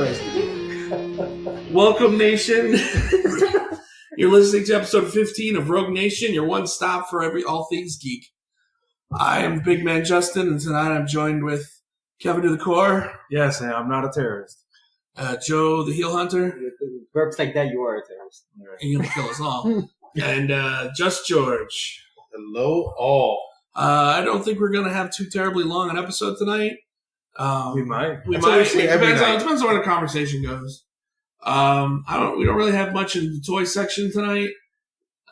Christ. Welcome, Nation. You're listening to episode 15 of Rogue Nation, your one stop for all things geek. I am Big Man Justin, and tonight I'm joined with Kevin to the core. Yes, I'm not a terrorist. Joe the Heel Hunter. Burps like that, you are a terrorist. And you're going to kill us all. And Just George. Hello, all. I don't think we're going to have too terribly long an episode tonight. We might. We That's what we might. say It every depends night. on where the conversation goes. We don't really have much in the toy section tonight.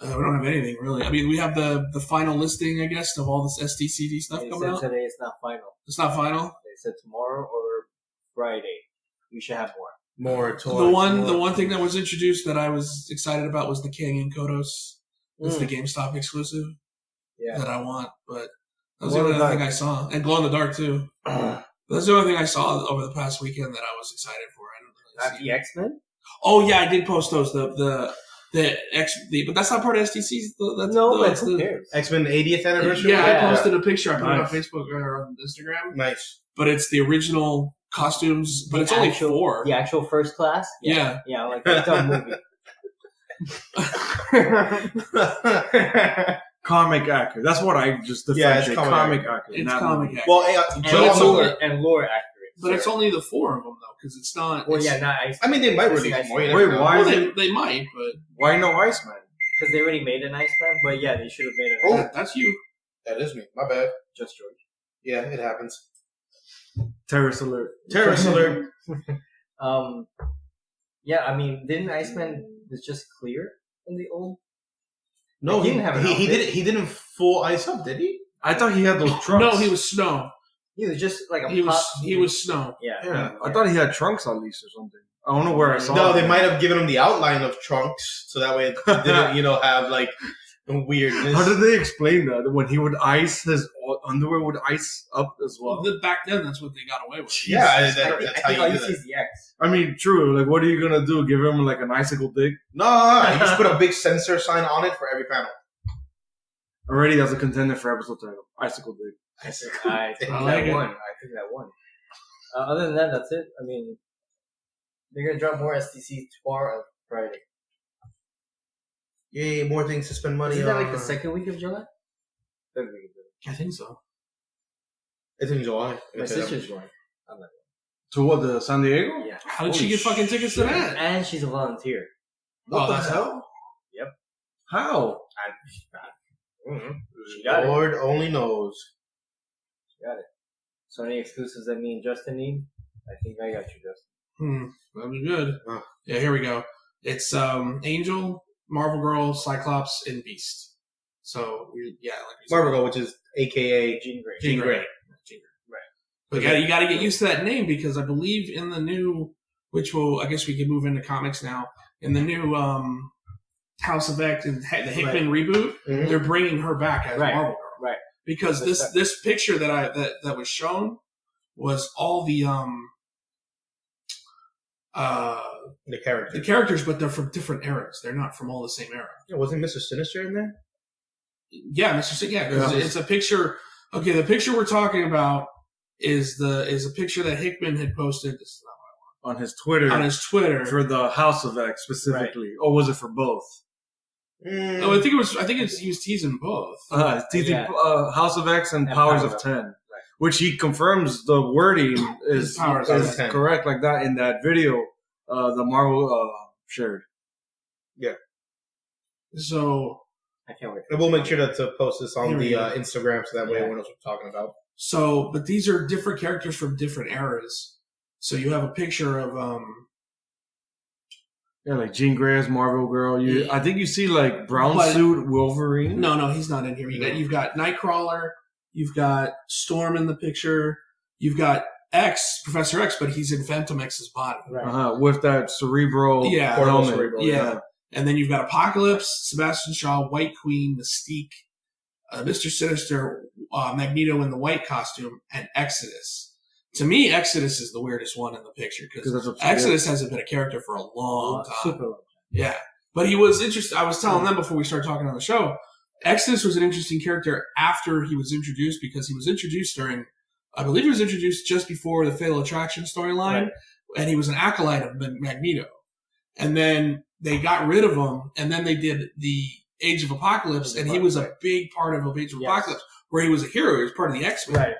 We don't have anything really. I mean, we have the final listing, I guess, of all this SDCD stuff They coming said out. today it's not final. It's not final. They said tomorrow or Friday. We should have more. More toys. The one thing that was introduced that I was excited about was the Kangen Kodos. It's the GameStop exclusive that I want, but that was the only other thing I saw. And Glow in the Dark too. That's the only thing I saw over the past weekend that I was excited for. I don't really Not see the X-Men? Oh yeah, I did post those. The but that's not part of STC's. That's But who the cares? X-Men 80th anniversary? yeah. I Yeah. posted a picture. I put it on Nice. Facebook or on Instagram. Nice. But it's the original costumes. But The it's only actual- 4. The actual first class? Yeah. Yeah, like a dumb movie. Comic accurate. That's what I just Yeah, it's differentiate. comic comic accurate. It's not comic movie. accurate. Well, And lore accurate. But it's only the 4 of them though, because it's not. Well, it's, yeah, not Iceman. I mean, they might It's release nice. more. You Wait, never know. why? Well, they might, but Why no Iceman? Because they already made an Iceman, but yeah, they should have made Oh. it. that's you. That is me. My bad. Just George. Yeah, it happens. Terrorist alert. Terrorist alert. Yeah, I mean, didn't Iceman was just clear in the old? No, He didn't have an he outfit. didn't. He didn't full ice up, did he? I thought he had those trunks. No, he was snow. He was just like a He pop. was snow. Yeah. Yeah, I thought he had trunks at least or something. I don't know where I saw. No, it. they might have given him the outline of trunks, so that way it didn't, have like weirdness. How did they explain that? When he would ice, his underwear would ice up as well. Well, back then, that's what they got away with. Yeah, I that's think how all you you do see that. is the X. I mean, true. Like, what are you gonna do? Give him like an icicle dick? No, you just put a big sensor sign on it for every panel. Already, that's a contender for episode title. Icicle dick. I think I like that it. won. I think that won. Other than that, that's it. I mean, they're gonna drop more STC tomorrow, Friday. Yay, more things to spend money Isn't on. that like the second week of July? Third week of July. I think so. It's in July. My sister's going. I'm not To what, the San Diego? going. Yeah. How did she Holy get fucking tickets to shit. that? And she's a volunteer. What the that's hell? How? She got it. Lord only knows. She got it. So any exclusives that me and Justin need? I think I got you, Justin. That'd be good. Huh. Yeah, here we go. It's Angel, Marvel Girl, Cyclops, and Beast. So like we said. Marvel Girl, which is AKA Jean Grey. Jean Grey. But you got to get used to that name because I believe in the new, I guess we can move into comics now. In the new House of X and the Hickman reboot, Mhm. they're bringing her back as Right. Marvel Girl. Right. Because this picture that was shown was all the The character. characters, but they're from different eras. They're not from all the same era. Yeah, wasn't Mr. Sinister in there? Yeah, Mr. Six. Yeah, because Yeah. it's a picture. Okay, the picture we're talking about is a picture that Hickman had posted On his Twitter. on his Twitter. For the House of X specifically. Or was it for both? Oh, I think he was teasing both. TT, House of X and And Powers Powers of of 10. Right. Which he confirms the wording is Powers of 10. correct like that in that video the Marvel shared. So I can't wait. And we'll make sure to post this on Here we the go. Instagram so that way Yeah. everyone knows what we're talking about. but these are different characters from different eras. So you have a picture of Yeah, like Jean Grey as Marvel Girl. I think you see like brown But- suit Wolverine. no, he's not in here. You've got Nightcrawler, you've got Storm in the picture, you've got Professor X, but he's in Phantom X's body. Right. With that cerebral Yeah. Portable helmet. cerebral, Yeah. And then you've got Apocalypse, Sebastian Shaw, White Queen, Mystique, Mr. Sinister, Magneto in the white costume, and Exodus. To me, Exodus is the weirdest one in the picture because Because that's Exodus hasn't been a character for a long time. Super long. Yeah. But he was interesting. I was telling them before we started talking on the show, Exodus was an interesting character after he was introduced because he was introduced I believe he was introduced just before the Fatal Attraction storyline. Right. and he was an acolyte of Magneto. And then they got rid of him, and then they did the Age of Apocalypse, and he was a big part of Age of Apocalypse, where he was a hero. He was part of the X-Men. Right.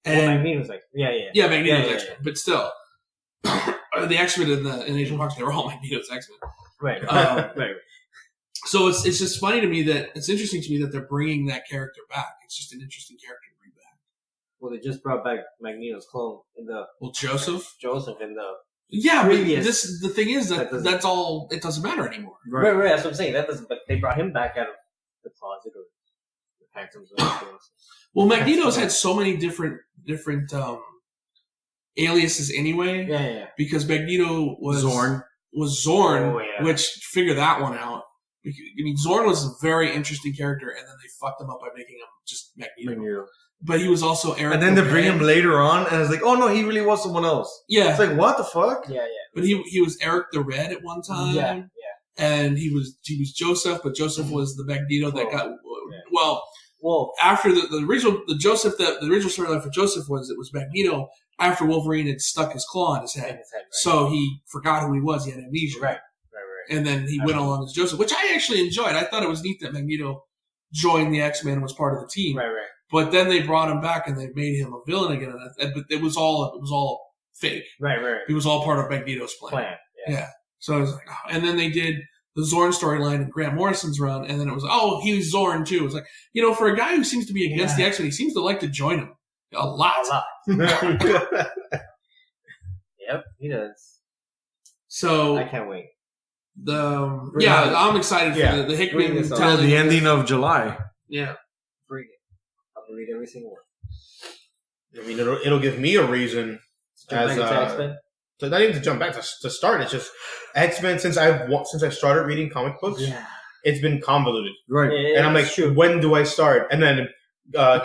And Magneto was like, Magneto was X-Men, but still, the X-Men in Age of Apocalypse, they were all Magneto's X-Men. Right. Right. So it's just funny to me that it's interesting to me that they're bringing that character back. It's just an interesting character to bring back. Well, they just brought back Magneto's clone in the Joseph in the but the thing is that's all. It doesn't matter anymore. Right. That's what I'm saying. That doesn't. But they brought him back out of the closet or the Phantom Zone. Well, Magneto's had so many different aliases anyway. Yeah. Because Magneto was Zorn, which figure that one out. I mean, Zorn was a very interesting character, and then they fucked him up by making him just Magneto. But he was also Eric. And then they bring him later on, and it's like, oh no, he really was someone else. Yeah, it's like, what the fuck? Yeah. But he was Eric the Red at one time. Yeah. And he was Joseph, but Joseph was the Magneto that got well after the original storyline for Joseph was Magneto after Wolverine had stuck his claw in his head, right. So he forgot who he was. He had amnesia. Right. And then he went along as Joseph, which I actually enjoyed. I thought it was neat that Magneto joined the X-Men and was part of the team. Right. But then they brought him back and they made him a villain again. But it was all fake. Right. He was all part of Magneto's plan. Yeah. So I was like, oh. And then they did the Zorn storyline in Grant Morrison's run, and then it was, he was Zorn too. It was like, for a guy who seems to be against the X-Men, he seems to like to join them a lot. Yep, he does. So I can't wait. I'm excited for the Hickman telling the ending of July. Yeah, bring it. I'll read every single one. I mean, it'll give me a reason X-Men. Not even to jump back to start. It's just X-Men since I started reading comic books. Yeah. It's been convoluted, right? And I'm like, when do I start? And then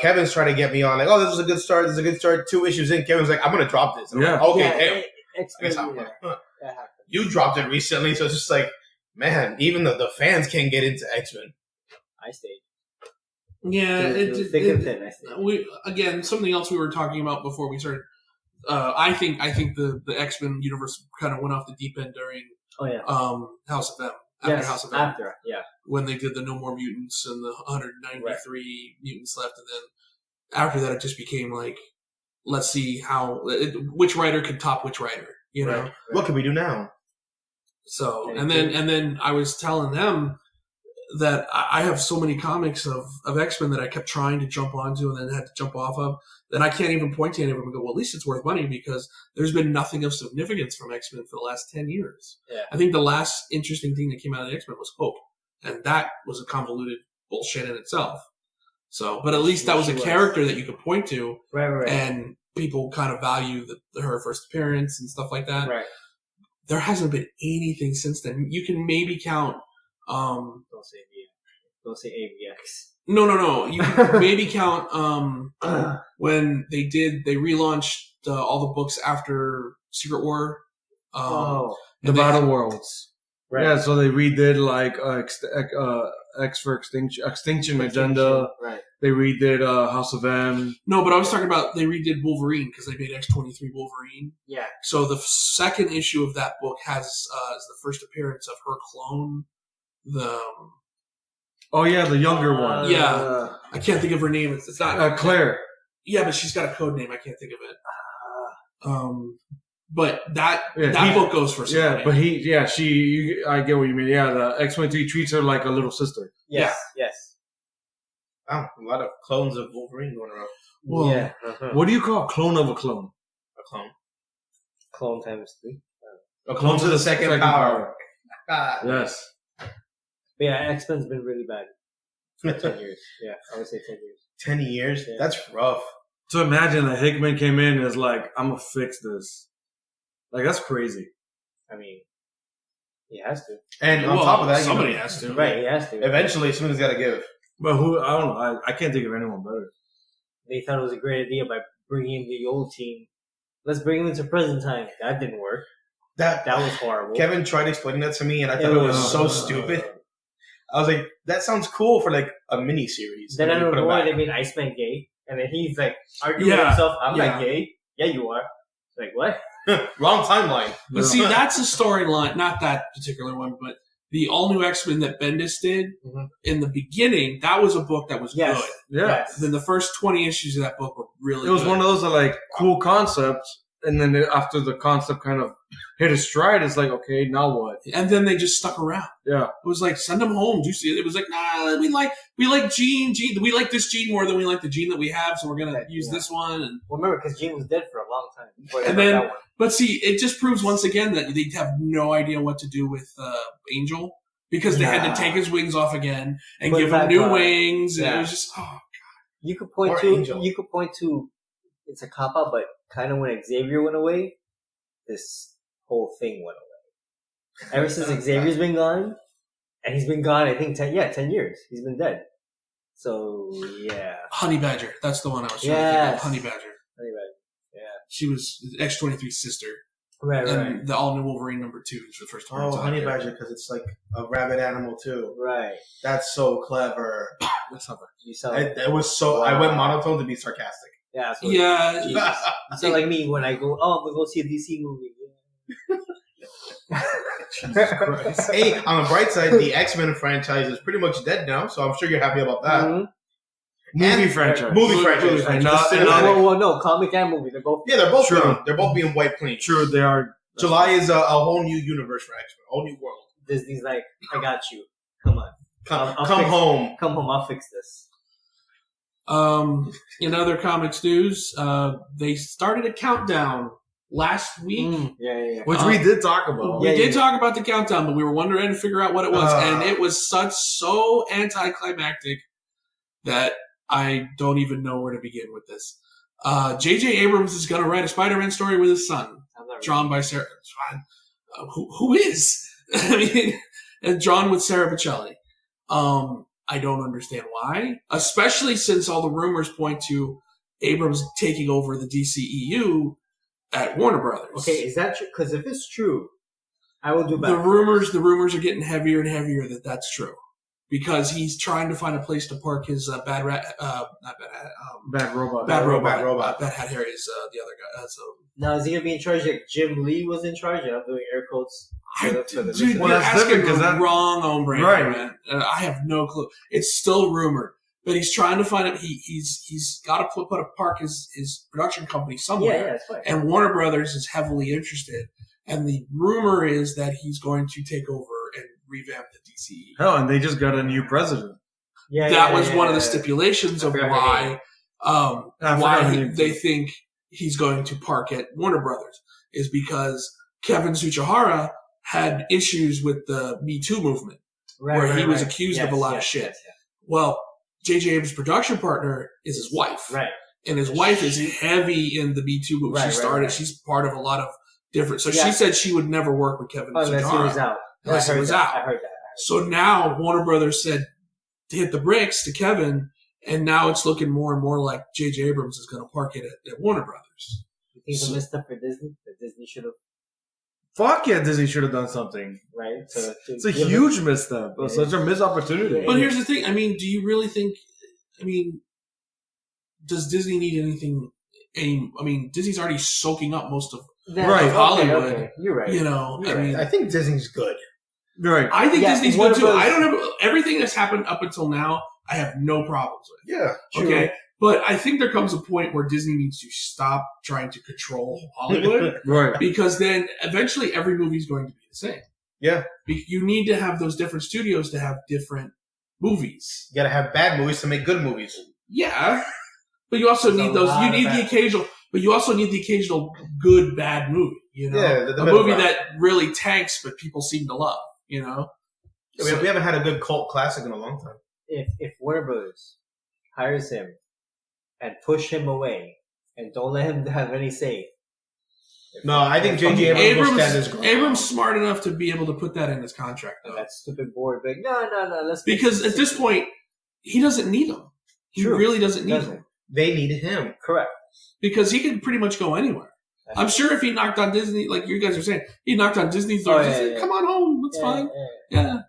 Kevin's trying to get me on, like, oh, this is a good start. This is a good start. 2 issues in, Kevin's like, I'm gonna drop this. And I'm like, okay, X-Men. You dropped it recently, so it's just like, man, even the fans can't get into X-Men. I stayed. Yeah, thick and thin. I stayed. Again, something else we were talking about before we started. I think the X-Men universe kind of went off the deep end during House of M. House of M. When they did the No More Mutants and the 193 mutants left, and then after that it just became like, let's see which writer can top which writer. Right. What can we do now? So and then I was telling them that I have so many comics of X-Men that I kept trying to jump onto and then had to jump off of, that I can't even point to any of them and go, well, at least it's worth money, because there's been nothing of significance from X-Men for the last 10 years. Yeah. I think the last interesting thing that came out of the X-Men was Hope, and that was a convoluted bullshit in itself. So, but at least that was a character that you could point to, right. And people kind of value her first appearance and stuff like that. Right. There hasn't been anything since then. You can maybe count. Don't say AVX. No. You can maybe count when they relaunched all the books after Secret War. The Battle Worlds. Right. Yeah, so they redid like X for Extinction Agenda. Right. They redid House of M. No, but I was talking about they redid Wolverine because they made X-23 Wolverine. Yeah. So the second issue of that book has is the first appearance of her clone. The the younger one. I can't think of her name. It's not Claire. Yeah, but she's got a code name. I can't think of it. But that book goes for somebody. Yeah, but I get what you mean. Yeah, the X-23 treats her like a little sister. Yes. Wow, a lot of clones of Wolverine going around. Well, what do you call a clone of a clone? A clone. Clone times 3. A clone to the second power. Yes. But yeah, X-Men's been really bad for 10 years. Yeah, I would say 10 years. 10 years? Yeah. That's rough. So imagine that Hickman came in and is like, I'm going to fix this. Like, that's crazy. I mean, he has to. And on top of that, somebody has to. Right, he has to. Eventually, somebody's got to give. But who? I don't know. I can't think of anyone better. They thought it was a great idea by bringing in the old team. Let's bring them into present time. That didn't work. That was horrible. Kevin tried explaining that to me, and I thought it was so stupid. I was like, that sounds cool for like a mini series. Then I don't know why they made Iceman gay, and then he's like arguing with himself. I'm not gay. Yeah, you are. Like what? Wrong timeline. But see, that's a storyline, not that particular one, but the all-new X-Men that Bendis did in the beginning, that was a book that was good. Yeah. Yes. Then the first 20 issues of that book were really good. It was one of those that, like, cool concepts, and then after the concept kind of hit a stride, it's like, okay, now what? And then they just stuck around. Yeah. It was like, send them home. Do you see it? It was like, nah, we like Gene. We like this Gene more than we like the Gene that we have, so we're going to use this one. And well, remember, because Gene was dead for a long time. And then, but see, it just proves once again that they have no idea what to do with Angel, because they had to take his wings off again and give him new wings, and it was just, oh god. You could point to it's a cop out, but kind of when Xavier went away, this whole thing went away. Ever since Xavier's been gone, and he's been gone, I think 10 years. He's been dead. So yeah. Honey Badger, that's the one I was trying to think of. Honey Badger. Yeah. She was X-23's sister. Right. The all new Wolverine #2 is the first time. Oh, Honey Badger, because it's like a rabbit animal too. Right. That's so clever. That's not It was so. Wow. I went monotone to be sarcastic. Yeah. So like me when I go, we'll go see a DC movie. Yeah. Jesus Christ. Hey, on the bright side, the X-Men franchise is pretty much dead now, so I'm sure you're happy about that. Mm-hmm. Movie franchise. No, comic and movie. They're both. Yeah, they're both true. They're both being wiped clean. True, they are. July is a whole new universe for X-Men, a whole new world. Disney's like, I got you. Come on, come home. Come home. I'll fix this. In other comics news, they started a countdown last week. Yeah. Which we did talk about. We did talk about the countdown, but we were wondering to figure out what it was, and it was so anticlimactic that I don't even know where to begin with this. J.J. Abrams is going to write a Spider-Man story with his son, drawn by Sarah. Who is? I mean, and drawn with Sarah Pichelli. I don't understand why, especially since all the rumors point to Abrams taking over the DCEU at Warner Brothers. Okay, is that true? Because if it's true, I will do better. The rumors are getting heavier and heavier that that's true. Because he's trying to find a place to park his Bad Robot. Bad Hat Harry is the other guy. Now, is he going to be in charge like Jim Lee was in charge? And I'm doing air quotes. Dude, you're asking the wrong hombre. Right. Man. I have no clue. It's still rumored. But he's trying to find it. He's got to park his production company somewhere. Yeah, that's fine. And Warner Brothers is heavily interested. And the rumor is that he's going to take over and revamp the DCE. Hell, and they just got a new president. That was one of the stipulations of why they think he's going to park at Warner Brothers is because Kevin Tsuchihara had issues with the Me Too movement, where he was accused of a lot of shit. Yes. Well, J.J. Abrams' production partner is his wife, right? And his wife is heavy in the Me Too movement. She's part of a lot of different. So she said she would never work with Kevin Tsuchihara unless he was out. Unless he was out. I heard that. So now Warner Brothers said to hit the bricks to Kevin, and now it's looking more and more like J.J. Abrams is going to park it at Warner Brothers. You think it's a misstep for Disney? That Disney should have. Fuck yeah, Disney should have done something. Right? It's a huge misstep. It's such a missed opportunity. But here's the thing. I mean, do you really think... does Disney need anything... Disney's already soaking up most of Hollywood. Okay. You're right. I think Disney's good. Right. I think Disney's good too. I don't have... Everything that's happened up until now, I have no problems with. Yeah. True. Okay? But I think there comes a point where Disney needs to stop trying to control Hollywood. Right. Because then eventually every movie is going to be the same. Yeah. You need to have those different studios to have different movies. You got to have bad movies to make good movies. Yeah. But you also need those. You need the occasional. But you also need the occasional good bad movie. A movie that really tanks, but people seem to love. We haven't had a good cult classic in a long time. If Warner Brothers hires him and push him away and don't let him have any say. No, I think J.J. Abrams smart enough to be able to put that in his contract. Though. That stupid board, but no. Because at this point, he doesn't need them. He really doesn't need them. They needed him. Correct. Because he could pretty much go anywhere. I'm sure if he knocked on Disney, like you guys are saying, he knocked on Disney's door and said, come on home, it's fine. Yeah.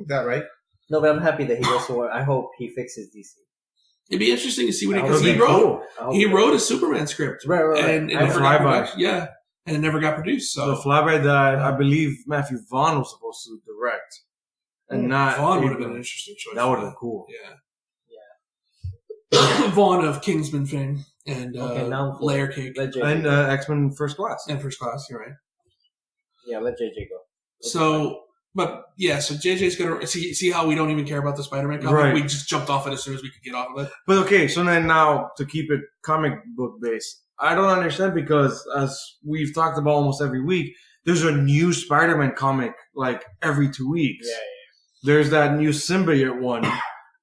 Is that right? No, but I'm happy that he goes to Warner. I hope he fixes DC. It'd be interesting to see what because he wrote a Superman script, right. And it never got produced. Yeah, and it never got produced. So the flyby that I believe Matthew Vaughn was supposed to direct, and not Vaughn would have been an interesting choice. That would have been cool. Yeah. Vaughn of Kingsman fame and Layer Cake and X-Men First Class. And First Class, you're right. Yeah, let JJ go. So JJ's gonna see how we don't even care about the Spider-Man comic. Right. We just jumped off it as soon as we could get off of it. But okay, so then now to keep it comic book based, I don't understand because as we've talked about almost every week, there's a new Spider-Man comic like every 2 weeks. Yeah. There's that new symbiote one.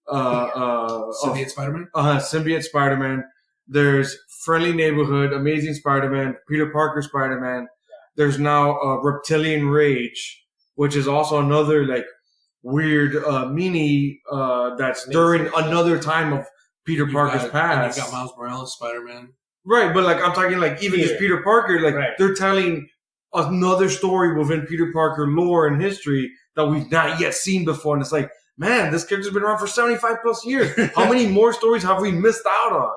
Symbiote Spider-Man? Symbiote Spider-Man. There's Friendly Neighborhood, Amazing Spider-Man, Peter Parker Spider-Man. Yeah. There's now Reptilian Rage, which is also another like weird mini that's during another time of Peter Parker's past. And you've got Miles Morales Spider-Man. Right, but like I'm talking like even just Peter Parker, like they're telling another story within Peter Parker lore and history that we've not yet seen before. And it's like, man, this character's been around for 75 plus years. How many more stories have we missed out on?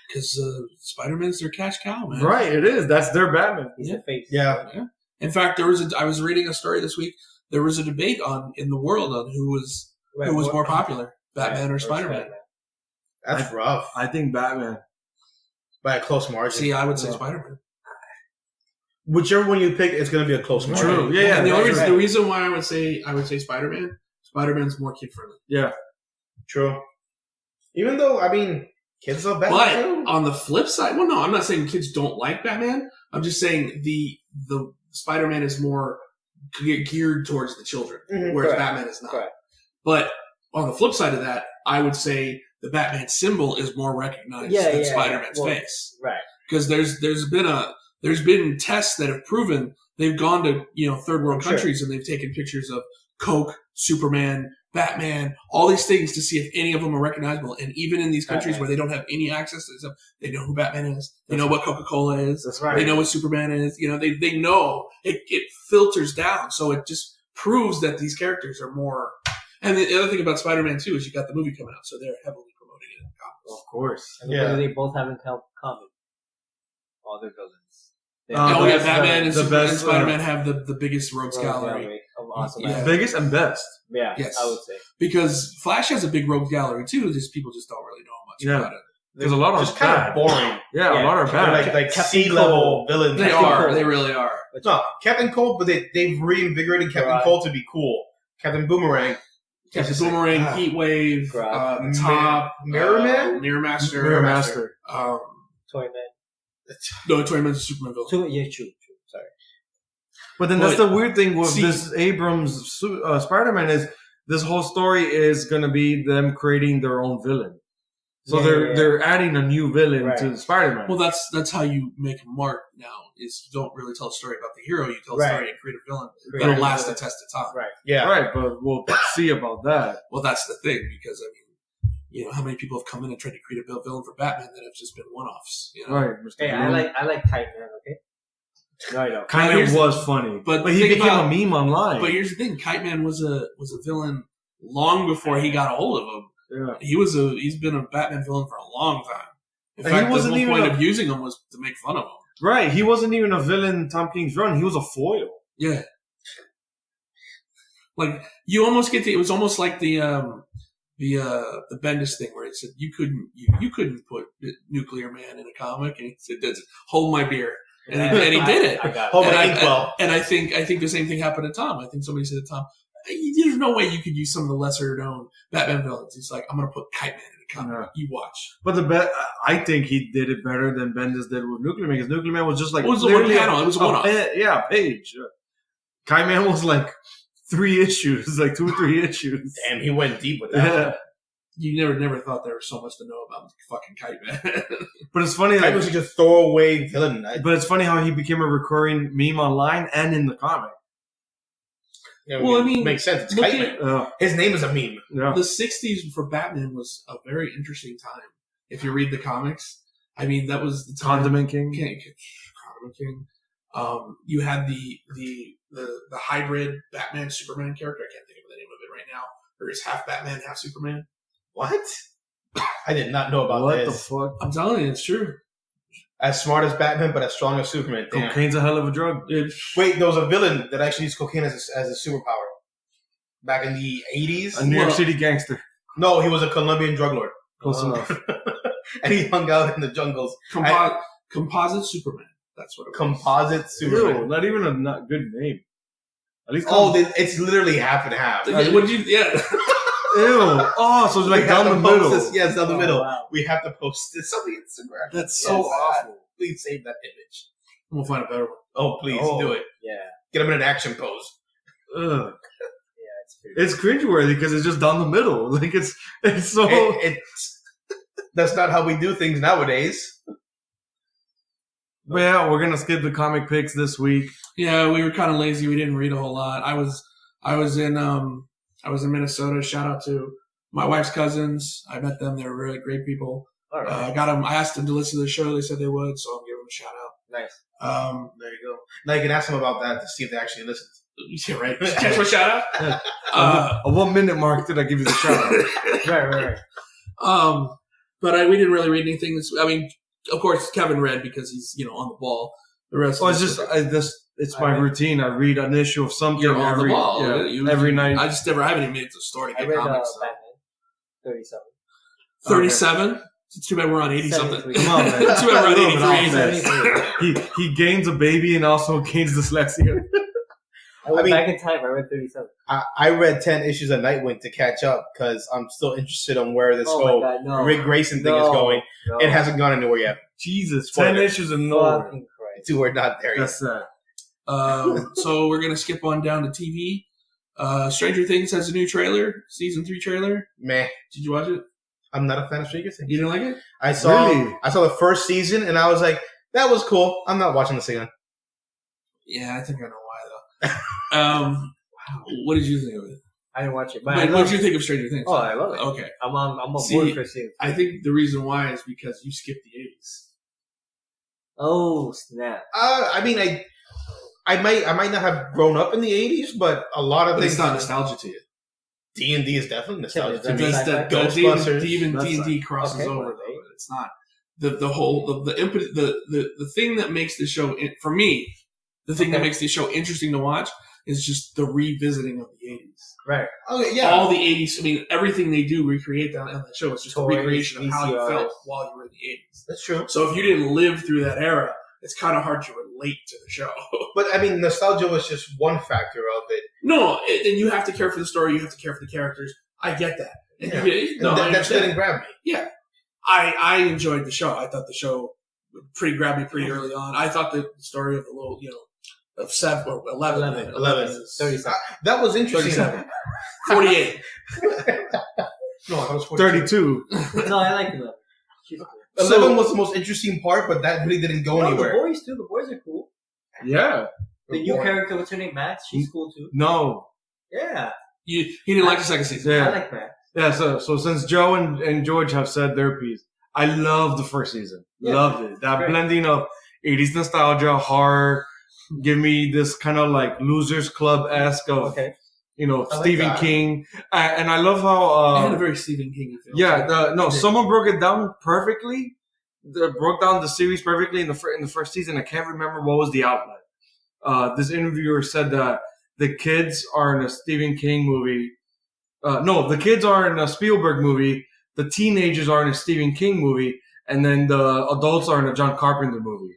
Because Spider-Man's their cash cow, man. Right, it is. That's their Batman. He's the face. Yeah. In fact, I was reading a story this week. There was a debate in the world on who was more popular, Batman or Spider-Man. That's rough. I think Batman. By a close margin. See, I would say Spider-Man. Whichever one you pick, it's going to be a close margin. True. Yeah. And the reason why I would say Spider-Man. Spider-Man's more kid friendly. Yeah. True. Even though kids love Batman too. But on the flip side, well, no, I'm not saying kids don't like Batman. I'm just saying the Spider-Man is more geared towards the children, whereas Batman is not. Correct. But on the flip side of that, I would say the Batman symbol is more recognized than Spider-Man's face. Right. Because there's been tests that have proven they've gone to third world countries and they've taken pictures of Coke, Superman, Batman, all these things to see if any of them are recognizable. And even in these countries where they don't have any access to stuff, they know who Batman is. They know what Coca-Cola is. That's right. They know what Superman is. They know. It filters down. So it just proves that these characters are more. And the other thing about Spider-Man, too, is you got the movie coming out. So they're heavily promoting it in comics. Of course. And what do they both have in common? All their villains. Batman and Superman and Spider-Man have the biggest rogues gallery. Of awesome. Yeah. Biggest and best. Yeah, yes. I would say. Because Flash has a big rogues gallery too, just people just don't really know much about it. There's a lot of just kind of boring. Yeah, a lot are bad. Like C-level villains. They are. They really are. No, Captain Cold, but they've reinvigorated Captain Cold to be cool. Captain Boomerang. Heat Wave, Top, Mirror Man? Mirror Master. Toyman. No, Toyman's a Superman villain. Yeah, true. Sorry. But then that's the weird thing with this Abrams Spider-Man is this whole story is going to be them creating their own villain. So they're adding a new villain to Spider-Man. Well, that's how you make a mark now. Is you don't really tell a story about the hero. You tell a story and create a villain that'll last the test of time. Right. Yeah. Right. But we'll see about that. Well, that's the thing because how many people have come in and tried to create a villain for Batman that have just been one-offs. Right. Hey, I like Kite Man. Okay. No, I don't. Kite Man was funny, but he became a meme online. But here's the thing: Kite Man was a villain long before he got a hold of him. Yeah. He's been a Batman villain for a long time. In fact, the whole point of using him was to make fun of him. Right. He wasn't even a villain in Tom King's run. He was a foil. Yeah. Like you almost get it was almost like the Bendis thing where it said you couldn't put Nuclear Man in a comic, and he said, "Hold my beer," and he did it. Hold my inkwell. And I think the same thing happened to Tom. I think somebody said to Tom, "There's no way you could use some of the lesser known Batman villains." He's like, "I'm going to put Kite Man in a comic. Yeah. You watch." But I think he did it better than Bendis did with Nuclear Man because Nuclear Man was just like it was a one panel. It was a one-off. Yeah, page. Kite Man was like 3 issues, like 2 or 3 issues. Damn, he went deep with that. Yeah. You never thought there was so much to know about fucking Kite Man. But it's funny. Kite was just throwaway villain. But it's funny how he became a recurring meme online and in the comic. Yeah, well, makes sense. It's Kite Man. His name is a meme. Yeah. The 60s for Batman was a very interesting time. If you read the comics, that was the time. Condiment King. Condiment King. You had the hybrid Batman Superman character. I can't think of the name of it right now. Or it's half Batman, half Superman. What? I did not know about what this. What the fuck? I'm telling you, it's true. As smart as Batman, but as strong as Superman. Damn. Cocaine's a hell of a drug. Wait, there was a villain that actually used cocaine as a superpower back in the 80s. A New York City gangster. No, he was a Colombian drug lord. Close enough. And he hung out in the jungles. Composite Superman. That's what it was. Composite Superman. Ew, not even a not good name. At least it's literally half and half. What did you? Yeah. Ew. Oh, so it's like down the middle. Yes, down the middle. Wow. We have to post this on the Instagram. That's so awful. Please save that image. We'll find a better one. Oh, please do it. Yeah. Get him in an action pose. Ugh. Yeah, It's cringeworthy because it's just down the middle. Like it's so. That's not how we do things nowadays. Well, we're gonna skip the comic picks this week. Yeah, we were kind of lazy. We didn't read a whole lot. I was in Minnesota. Shout out to my wife's cousins. I met them. They were really great people. All right. I asked them to listen to the show. They said they would, so I'm giving them a shout out. Nice. There you go. Now you can ask them about that to see if they actually listen. Yeah, right. Catch my shout out. At what minute mark did I give you the shout out? Right. But we didn't really read anything. I mean, of course, Kevin read because he's on the ball. The rest. Well, it's my routine. I read an issue of something every night. I just never haven't even made it to the store to get comics. Batman 37. 37. It's too bad we're on 80 something. Come on, man. Too bad we're on 83. He gains a baby and also gains dyslexia. I went back in time. I read 37. I read 10 issues of Nightwing to catch up because I'm still interested on where this whole Rick Grayson thing is going. No. It hasn't gone anywhere yet. Jesus, 10 issues of nowhere. We're not there yet. That's sad. So we're gonna skip on down to TV. Stranger Things has a new trailer, season 3 trailer. Meh. Did you watch it? I'm not a fan of Stranger Things. You didn't like it? I saw the first season and I was like, that was cool. I'm not watching this again. Yeah, I think I know why though. What did you think of it? I didn't watch it. But what did you think of Stranger Things? Oh, I love it. Okay. I'm on board for season 3. I think the reason why is because you skipped the 80s. Oh, snap. I mean, I might not have grown up in the 80s, but a lot of things. It's not nostalgia to you. D&D is definitely nostalgia to me. Ghostbusters. Even D&D crosses over though. But it's not the thing that makes the show for me. The thing that makes the show interesting to watch is just the revisiting of the 80s. Right. Okay, yeah. All the 80s. I mean, everything they do recreate on that show. It's just a recreation of how you felt while you were in the 80s. That's true. So if you didn't live through that era, it's kind of hard to relate to the show. But I mean, nostalgia was just one factor of it. No, and you have to care for the story. You have to care for the characters. I get that. That didn't grab me. Yeah. I enjoyed the show. I thought the show grabbed me pretty early on. I thought the story of the little, of 7 or 11. 37. That was interesting. 37. 48. No, I was 32. No, I like 11. 11 was the most interesting part, but that really didn't go anywhere. The boys, too. The boys are cool. Yeah. The new character, what's her name? Max? She's cool, too. No. Yeah. He didn't like the second season. Yeah. I like Max. Yeah, so since Joe and George have said their piece, I loved the first season. Yeah. Loved it. That blending of 80s nostalgia, horror, give me this kind of like Losers Club-esque of, Stephen King. And I love how... it had a very Stephen King feel. Yeah, someone broke it down perfectly. Broke down the series perfectly in the first season. I can't remember what was the outlet. This interviewer said that the kids are in a Stephen King movie. The kids are in a Spielberg movie. The teenagers are in a Stephen King movie. And then the adults are in a John Carpenter movie.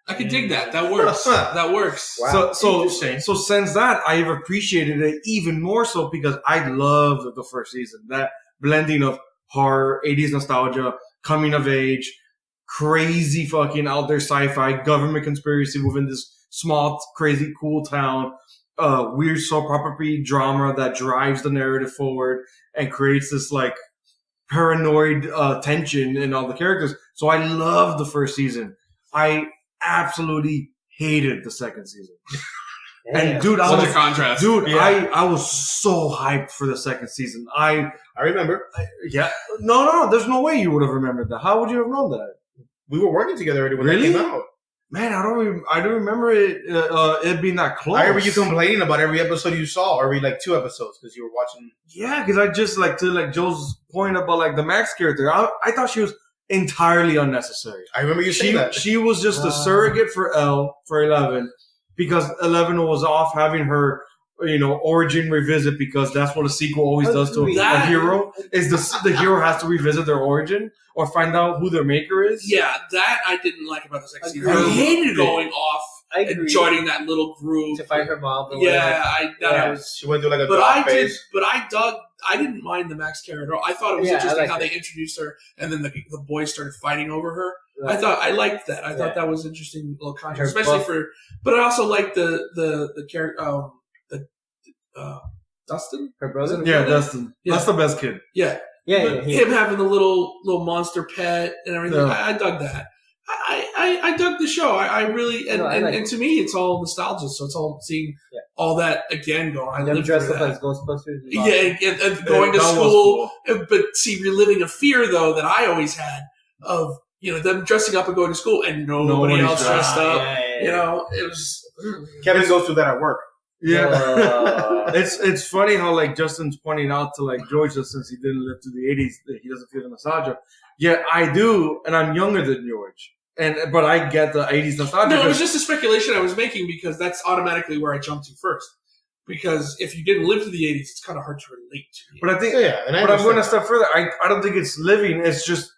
I can dig that. That works. That works. Wow. So since that, I have appreciated it even more so because I loved the first season. That blending of horror, 80s nostalgia, coming of age, crazy fucking out there sci-fi, government conspiracy within this small, crazy, cool town, weird soap opera drama that drives the narrative forward and creates this like paranoid tension in all the characters. So I loved the first season. I absolutely hated the second season. And dude, such a contrast. Dude, yeah. I was so hyped for the second season. I remember. No, there's no way you would have remembered that. How would you have known that? We were working together already when it came out. Man, I don't remember it being that close. I remember you complaining about every episode you saw, or every like 2 episodes because you were watching. Yeah, because I just like to like Joe's point about like the Max character. I thought she was entirely unnecessary. I remember you saying that she was just a surrogate for 11 because 11 was off having her origin revisit because that's what a sequel always does to a hero. Is the hero has to revisit their origin or find out who their maker is. Yeah, that I didn't like about the second season. I hated going off and joining that little group to find her mom. She went through like a phase. But I didn't mind the Max character. I thought it was interesting how they introduced her, and then the boys started fighting over her. Right. I liked that. I thought that was interesting little concept, especially But I also liked the character. Dustin? Her brother? Yeah, Dustin. Yeah. That's the best kid. Yeah. Him having the little monster pet and everything. Yeah. I dug that. I dug the show. I really and to me it's all nostalgia. So it's all seeing all that again going. I lived dressed up as Ghostbusters. Yeah, and going to school, but reliving a fear though that I always had of them dressing up and going to school and nobody else dressed up. Yeah. It was Kevin goes through that at work. Yeah, it's funny how like Justin's pointing out to like George that since he didn't live through the 80s, that he doesn't feel the nostalgia. Yeah, I do, and I'm younger than George, but I get the 80s nostalgia. No, it was just a speculation I was making because that's automatically where I jumped to first. Because if you didn't live through the 80s, it's kind of hard to relate to. But I think, but I'm going a step further. I don't think it's living; it's just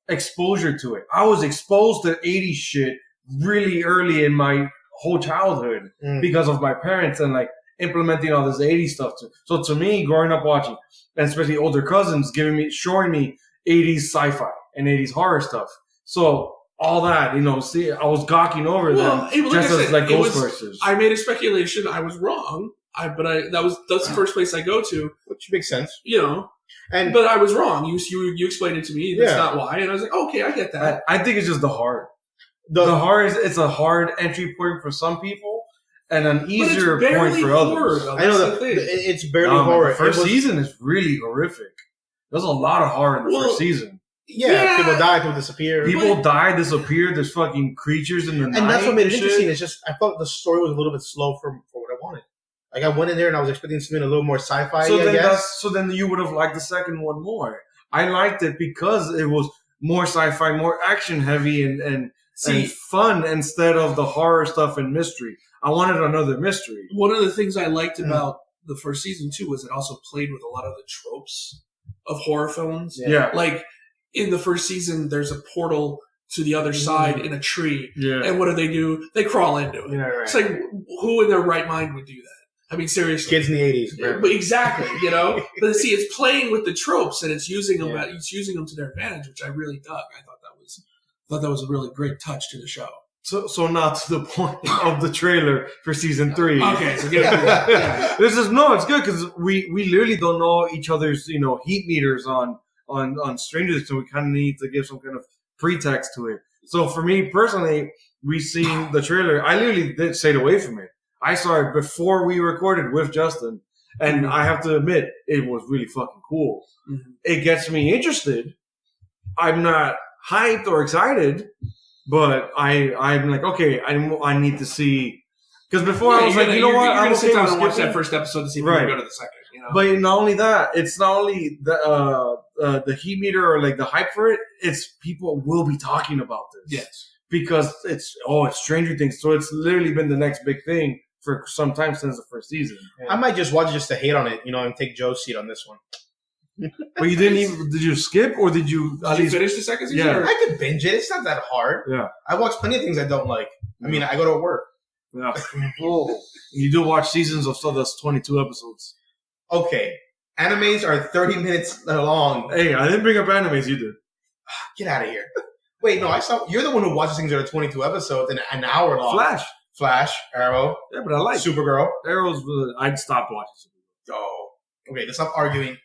exposure to it. I was exposed to 80s shit really early in my whole childhood because of my parents and like implementing all this 80s stuff. So to me, growing up watching, and especially older cousins showing me 80s sci-fi and 80s horror stuff. So all that, I was gawking over them just as like Ghostbusters. I made a speculation. I was wrong. That's the first place I go to. Which makes sense. But I was wrong. You explained it to me. That's not why. And I was like, okay, I get that. I think it's just the hard. The hard it's a hard entry point for some people and an easier point for others. I know it's barely horror. The first season is really horrific. There's a lot of horror in the first season. Yeah, people die, people disappear. People die, disappear. There's fucking creatures in the night. And that's what made it interesting. It's just I felt the story was a little bit slow for what I wanted. Like I went in there and I was expecting something a little more sci-fi. So then you would have liked the second one more. I liked it because it was more sci-fi, more action heavy, and fun instead of the horror stuff and mystery. I wanted another mystery. One of the things I liked about the first season too was it also played with a lot of the tropes of horror films. Yeah. Like in the first season, there's a portal to the other side in a tree. Yeah. And what do? They crawl into it. Yeah, right. It's like, who in their right mind would do that? I mean, seriously. Kids in the 80s. Yeah, but exactly, But see, it's playing with the tropes and it's using them. It's using them to their advantage, which I really dug. I thought that was a really great touch to the show. So now to the point of the trailer for season 3. Okay, so get into that. It's good because we literally don't know each other's heat meters on Stranger Things, so we kind of need to give some kind of pretext to it. So for me personally, we seen the trailer. I literally did stay away from it. I saw it before we recorded with Justin, and I have to admit it was really fucking cool. Mm-hmm. It gets me interested. I'm not hyped or excited, but I'm like, okay, I need to see, because before I was like, what, I'm gonna sit down and watch that first episode to see if we can go to the second. But not only that, it's not only the heat meter or like the hype for it. It's people will be talking about this, yes, because it's Stranger Things, so it's literally been the next big thing for some time since the first season. I might just watch it just to hate on it, and take Joe's seat on this one. But you didn't even? Did you skip or did you at least finish the second season? Yeah, I could binge it. It's not that hard. Yeah, I watch plenty of things I don't like. I mean, I go to work. Yeah, you do watch seasons of stuff that's 22 episodes. Okay, animes are 30 minutes long. Hey, I didn't bring up animes. You did. Get out of here. Wait, no, I saw. You're the one who watches things that are 22 episodes and an hour long. Flash, Arrow. Yeah, but I like Supergirl. Arrow's. I'd stop watching Supergirl. Oh, okay. Let's stop arguing.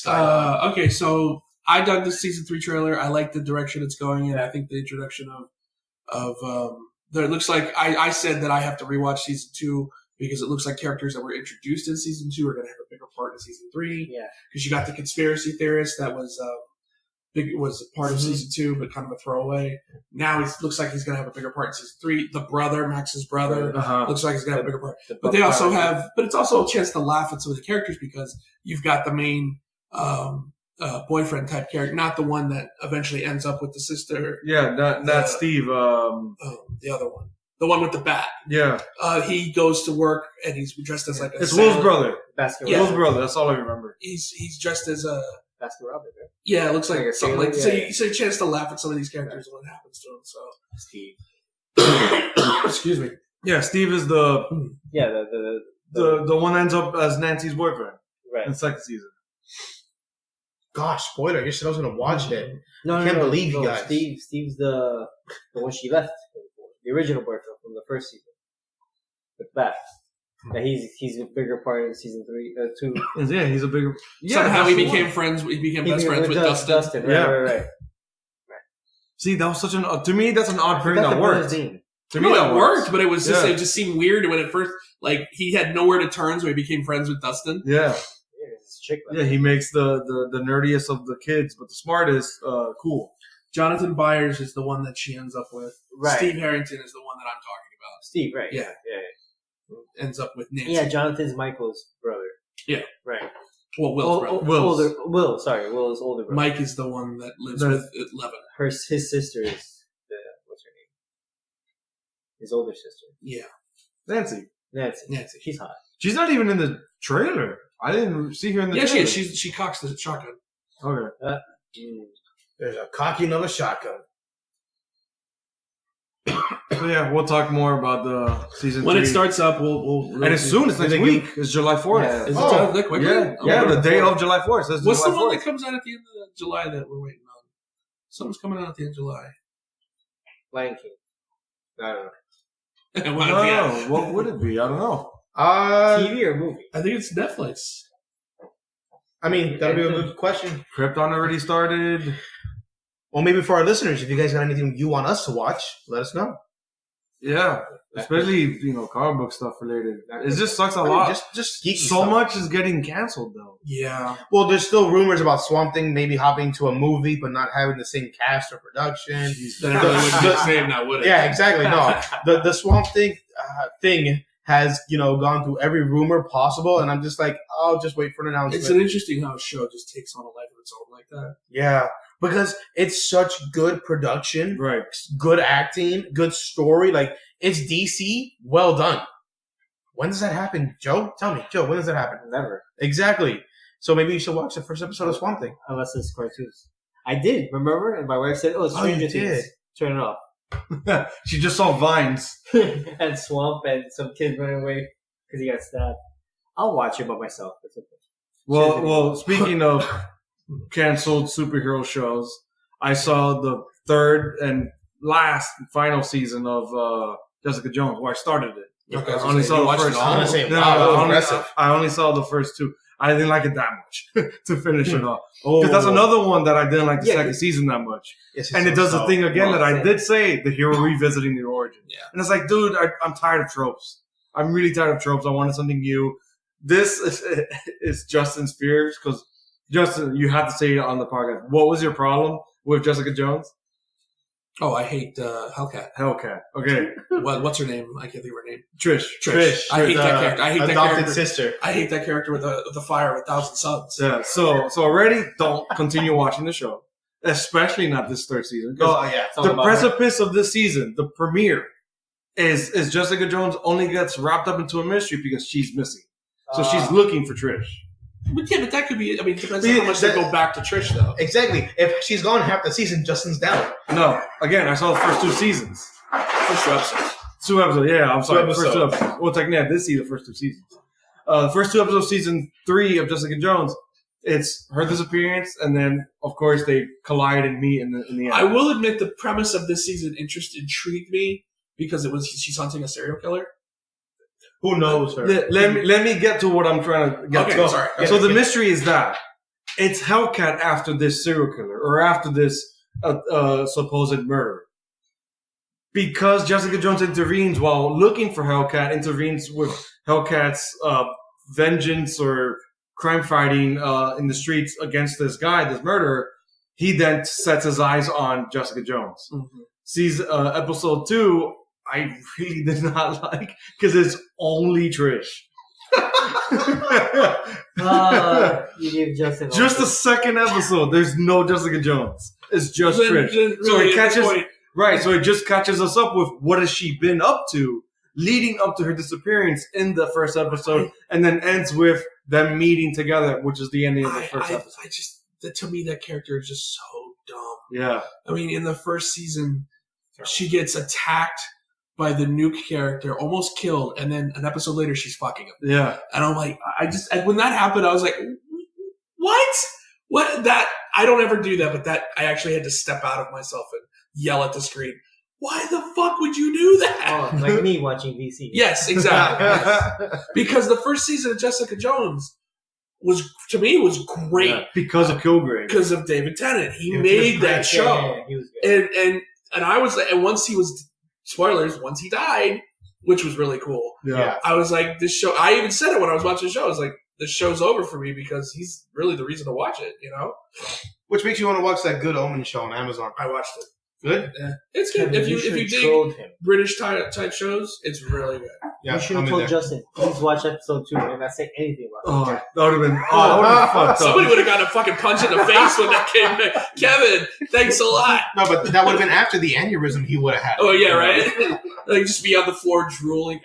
Okay, so I dug the season 3 trailer. I like the direction it's going in. I think the introduction of it looks like I said that I have to rewatch season 2 because it looks like characters that were introduced in season 2 are going to have a bigger part in season 3. Yeah, because you got the conspiracy theorist that was was part of season 2, but kind of a throwaway. Now he looks like he's going to have a bigger part in season 3. The brother, Max's brother, looks like he's going to have a bigger part. But they also but it's also a chance to laugh at some of the characters because you've got the main boyfriend type character, not the one that eventually ends up with the sister. Yeah, not Steve. The other one. The one with the bat. Yeah. He goes to work and he's dressed as like a... It's Will's brother. Will's brother. That's all I remember. He's dressed as a... Baskin Robbins, right? Yeah, it looks like something like... So you get a chance to laugh at some of these characters and what happens to them, so... Steve. Excuse me. Yeah, Steve is the... Yeah, the one that ends up as Nancy's boyfriend. Right. In the second season. Gosh, spoiler! You said I was gonna watch it. I can't believe you guys. Steve's the one she left, the original boyfriend from the first season. With that, he's a bigger part in season 2. Yeah, he's a bigger. Yeah, somehow he became friends. He became best friends with Dustin. Right. See, that was such an to me. That's an odd pairing that worked. To me, it worked, but it was just it just seemed weird when at first he had nowhere to turn, so he became friends with Dustin. Yeah. Chick he makes the nerdiest of the kids, but the smartest, cool. Jonathan Byers is the one that she ends up with. Right. Steve Harrington is the one that I'm talking about. Steve, right? Yeah. Ends up with Nancy. Yeah, Jonathan's Michael's brother. Yeah. Right. Well, Will's brother. Will's older brother. Mike is the one that lives with Levin. His sister is what's her name? His older sister. Yeah. Nancy. She's hot. She's not even in the trailer. I didn't see her in the trailer. Yeah, she cocks the shotgun. Okay. There's a cocking of a shotgun. So yeah, we'll talk more about the season when 3. It starts up. We'll and as soon as next week is July 4th. Yeah. Is it that quickly? Yeah, the day of July 4th. What's July the one 4th. that comes out at the end of July that we're waiting on? Something's coming out at the end of July. Lion King. I don't know. No, what would it be? I don't know. TV or movie? I think it's Netflix. I mean, that'll be a good question. Krypton already started. Well, maybe for our listeners, if you guys got anything you want us to watch, let us know. Yeah, especially comic book stuff related. It just sucks a lot. Just geeky so stuff. much is getting canceled though. Yeah. Well, there's still rumors about Swamp Thing maybe hopping to a movie, but not having the same cast or production. Then it really wouldn't be the same now, would it? Yeah, exactly. No, the Swamp Thing thing has gone through every rumor possible, and I'm just like, I'll just wait for an announcement. It's an interesting how a show just takes on a life of its own like that. Yeah, because it's such good production, right? Good acting, good story. Like it's DC, well done. When does that happen, Joe? Tell me, Joe. When does that happen? Never. Exactly. So maybe you should watch the first episode of Swamp Thing. Unless it's cartoons. I did, remember? And my wife said, it's Stranger Things. Turn it off. She just saw Vines. And Swamp and some kid running away because he got stabbed. I'll watch it by myself. It's okay. Well, speaking of canceled superhero shows, I saw the third and final season of Jessica Jones, where I started it. Okay, I only saw the first. I only saw the first 2. I didn't like it that much to finish it off. Because that's another one that I didn't like the second season that much. Yes, and it does the thing again that I did say, the hero revisiting the origin. Yeah. And it's like, dude, I'm tired of tropes. I'm really tired of tropes. I wanted something new. This is Justin's fears, because Justin, you have to say it on the podcast. What was your problem with Jessica Jones? Oh, I hate Hellcat. Hellcat. Okay. What's her name? I can't think of her name. Trish. I hate that character. I hate that adopted character. sister. I hate that character with the fire of 1,000 suns. Yeah. So already don't continue watching the show, especially not this third season. The precipice of this season, the premiere, is Jessica Jones only gets wrapped up into a mystery because she's missing. So she's looking for Trish. But that could be. It depends on how much they go back to Trish, though. Exactly. If she's gone half the season, Justin's down. No. Again, I saw the first 2 seasons. First 2 episodes. 2 episodes. Yeah, I'm sorry. First 2 episodes. Well, technically, I did see the first 2 seasons. The first 2 episodes of season 3 of Jessica Jones, it's her disappearance, and then, of course, they collide and meet in the end. I will admit the premise of this season intrigued me because she's hunting a serial killer. Who knows her? Let me get to what I'm trying to get to. Sorry. So the mystery is that it's Hellcat after this serial killer or after this supposed murder. Because Jessica Jones intervenes while looking for Hellcat, intervenes with Hellcat's vengeance or crime fighting in the streets against this guy, this murderer. he then sets his eyes on Jessica Jones. Mm-hmm. Sees episode 2, I really did not like because it's only Trish. You gave Justin just the second episode. There's no Jessica Jones. It's just Trish. So it catches So it just catches us up with what has she been up to leading up to her disappearance in the first episode, and then ends with them meeting together, which is the ending of the first episode. To me, that character is just so dumb. Yeah. I mean, in the first season, she gets attacked by the nuke character, almost killed, and then an episode later, she's fucking him. Yeah. And I'm like, when that happened, I was like, what? What? That, I don't ever do that, but that, I actually had to step out of myself and yell at the screen. Why the fuck would you do that? Oh, like me watching VC. Yes, exactly. Yes. Because the first season of Jessica Jones was great. Yeah, because of Kilgrave. Because of David Tennant. He made that show. Yeah, he was good. And I was like, and once he died, which was really cool. Yeah. I was like, this show, I even said it when I was watching the show. I was like, this show's over for me because he's really the reason to watch it, you know? Which makes you want to watch that Good Omen show on Amazon. I watched it. Good? Yeah. It's good. If you dig British type shows, it's really good. Yeah, you should have told Justin, please watch episode 2 and not say anything about it. That would have been fucked up. Somebody would have gotten a fucking punch in the face when that came back. Kevin, thanks a lot. No, but that would have been after the aneurysm he would have had. Oh yeah, right? Like just be on the floor drooling.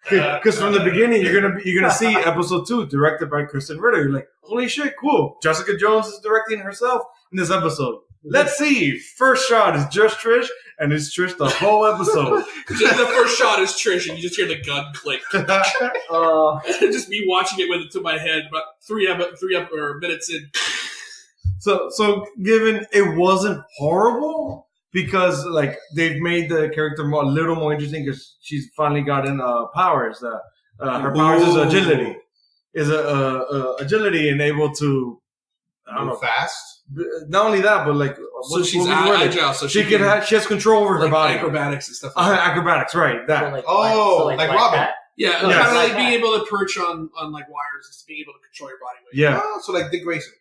Because from the beginning, you're gonna see episode 2 directed by Kristen Ritter. You're like, holy shit, cool. Jessica Jones is directing herself in this episode. Let's see. First shot is just Trish, and it's Trish the whole episode. The first shot is Trish, and you just hear the gun click. Just me watching it with it to my head, about 3 minutes in. So given it wasn't horrible, because like they've made the character a little more interesting because she's finally gotten powers. Her powers is agility. Agility and able to fast. Not only that, but like so she's agile, so she has control over her body, acrobatics and stuff. Like that. Acrobatics, right? That. So like Robin. That? Yeah, kind of like being able to perch on like wires, is being able to control your body weight. Yeah. So like Dick Grayson.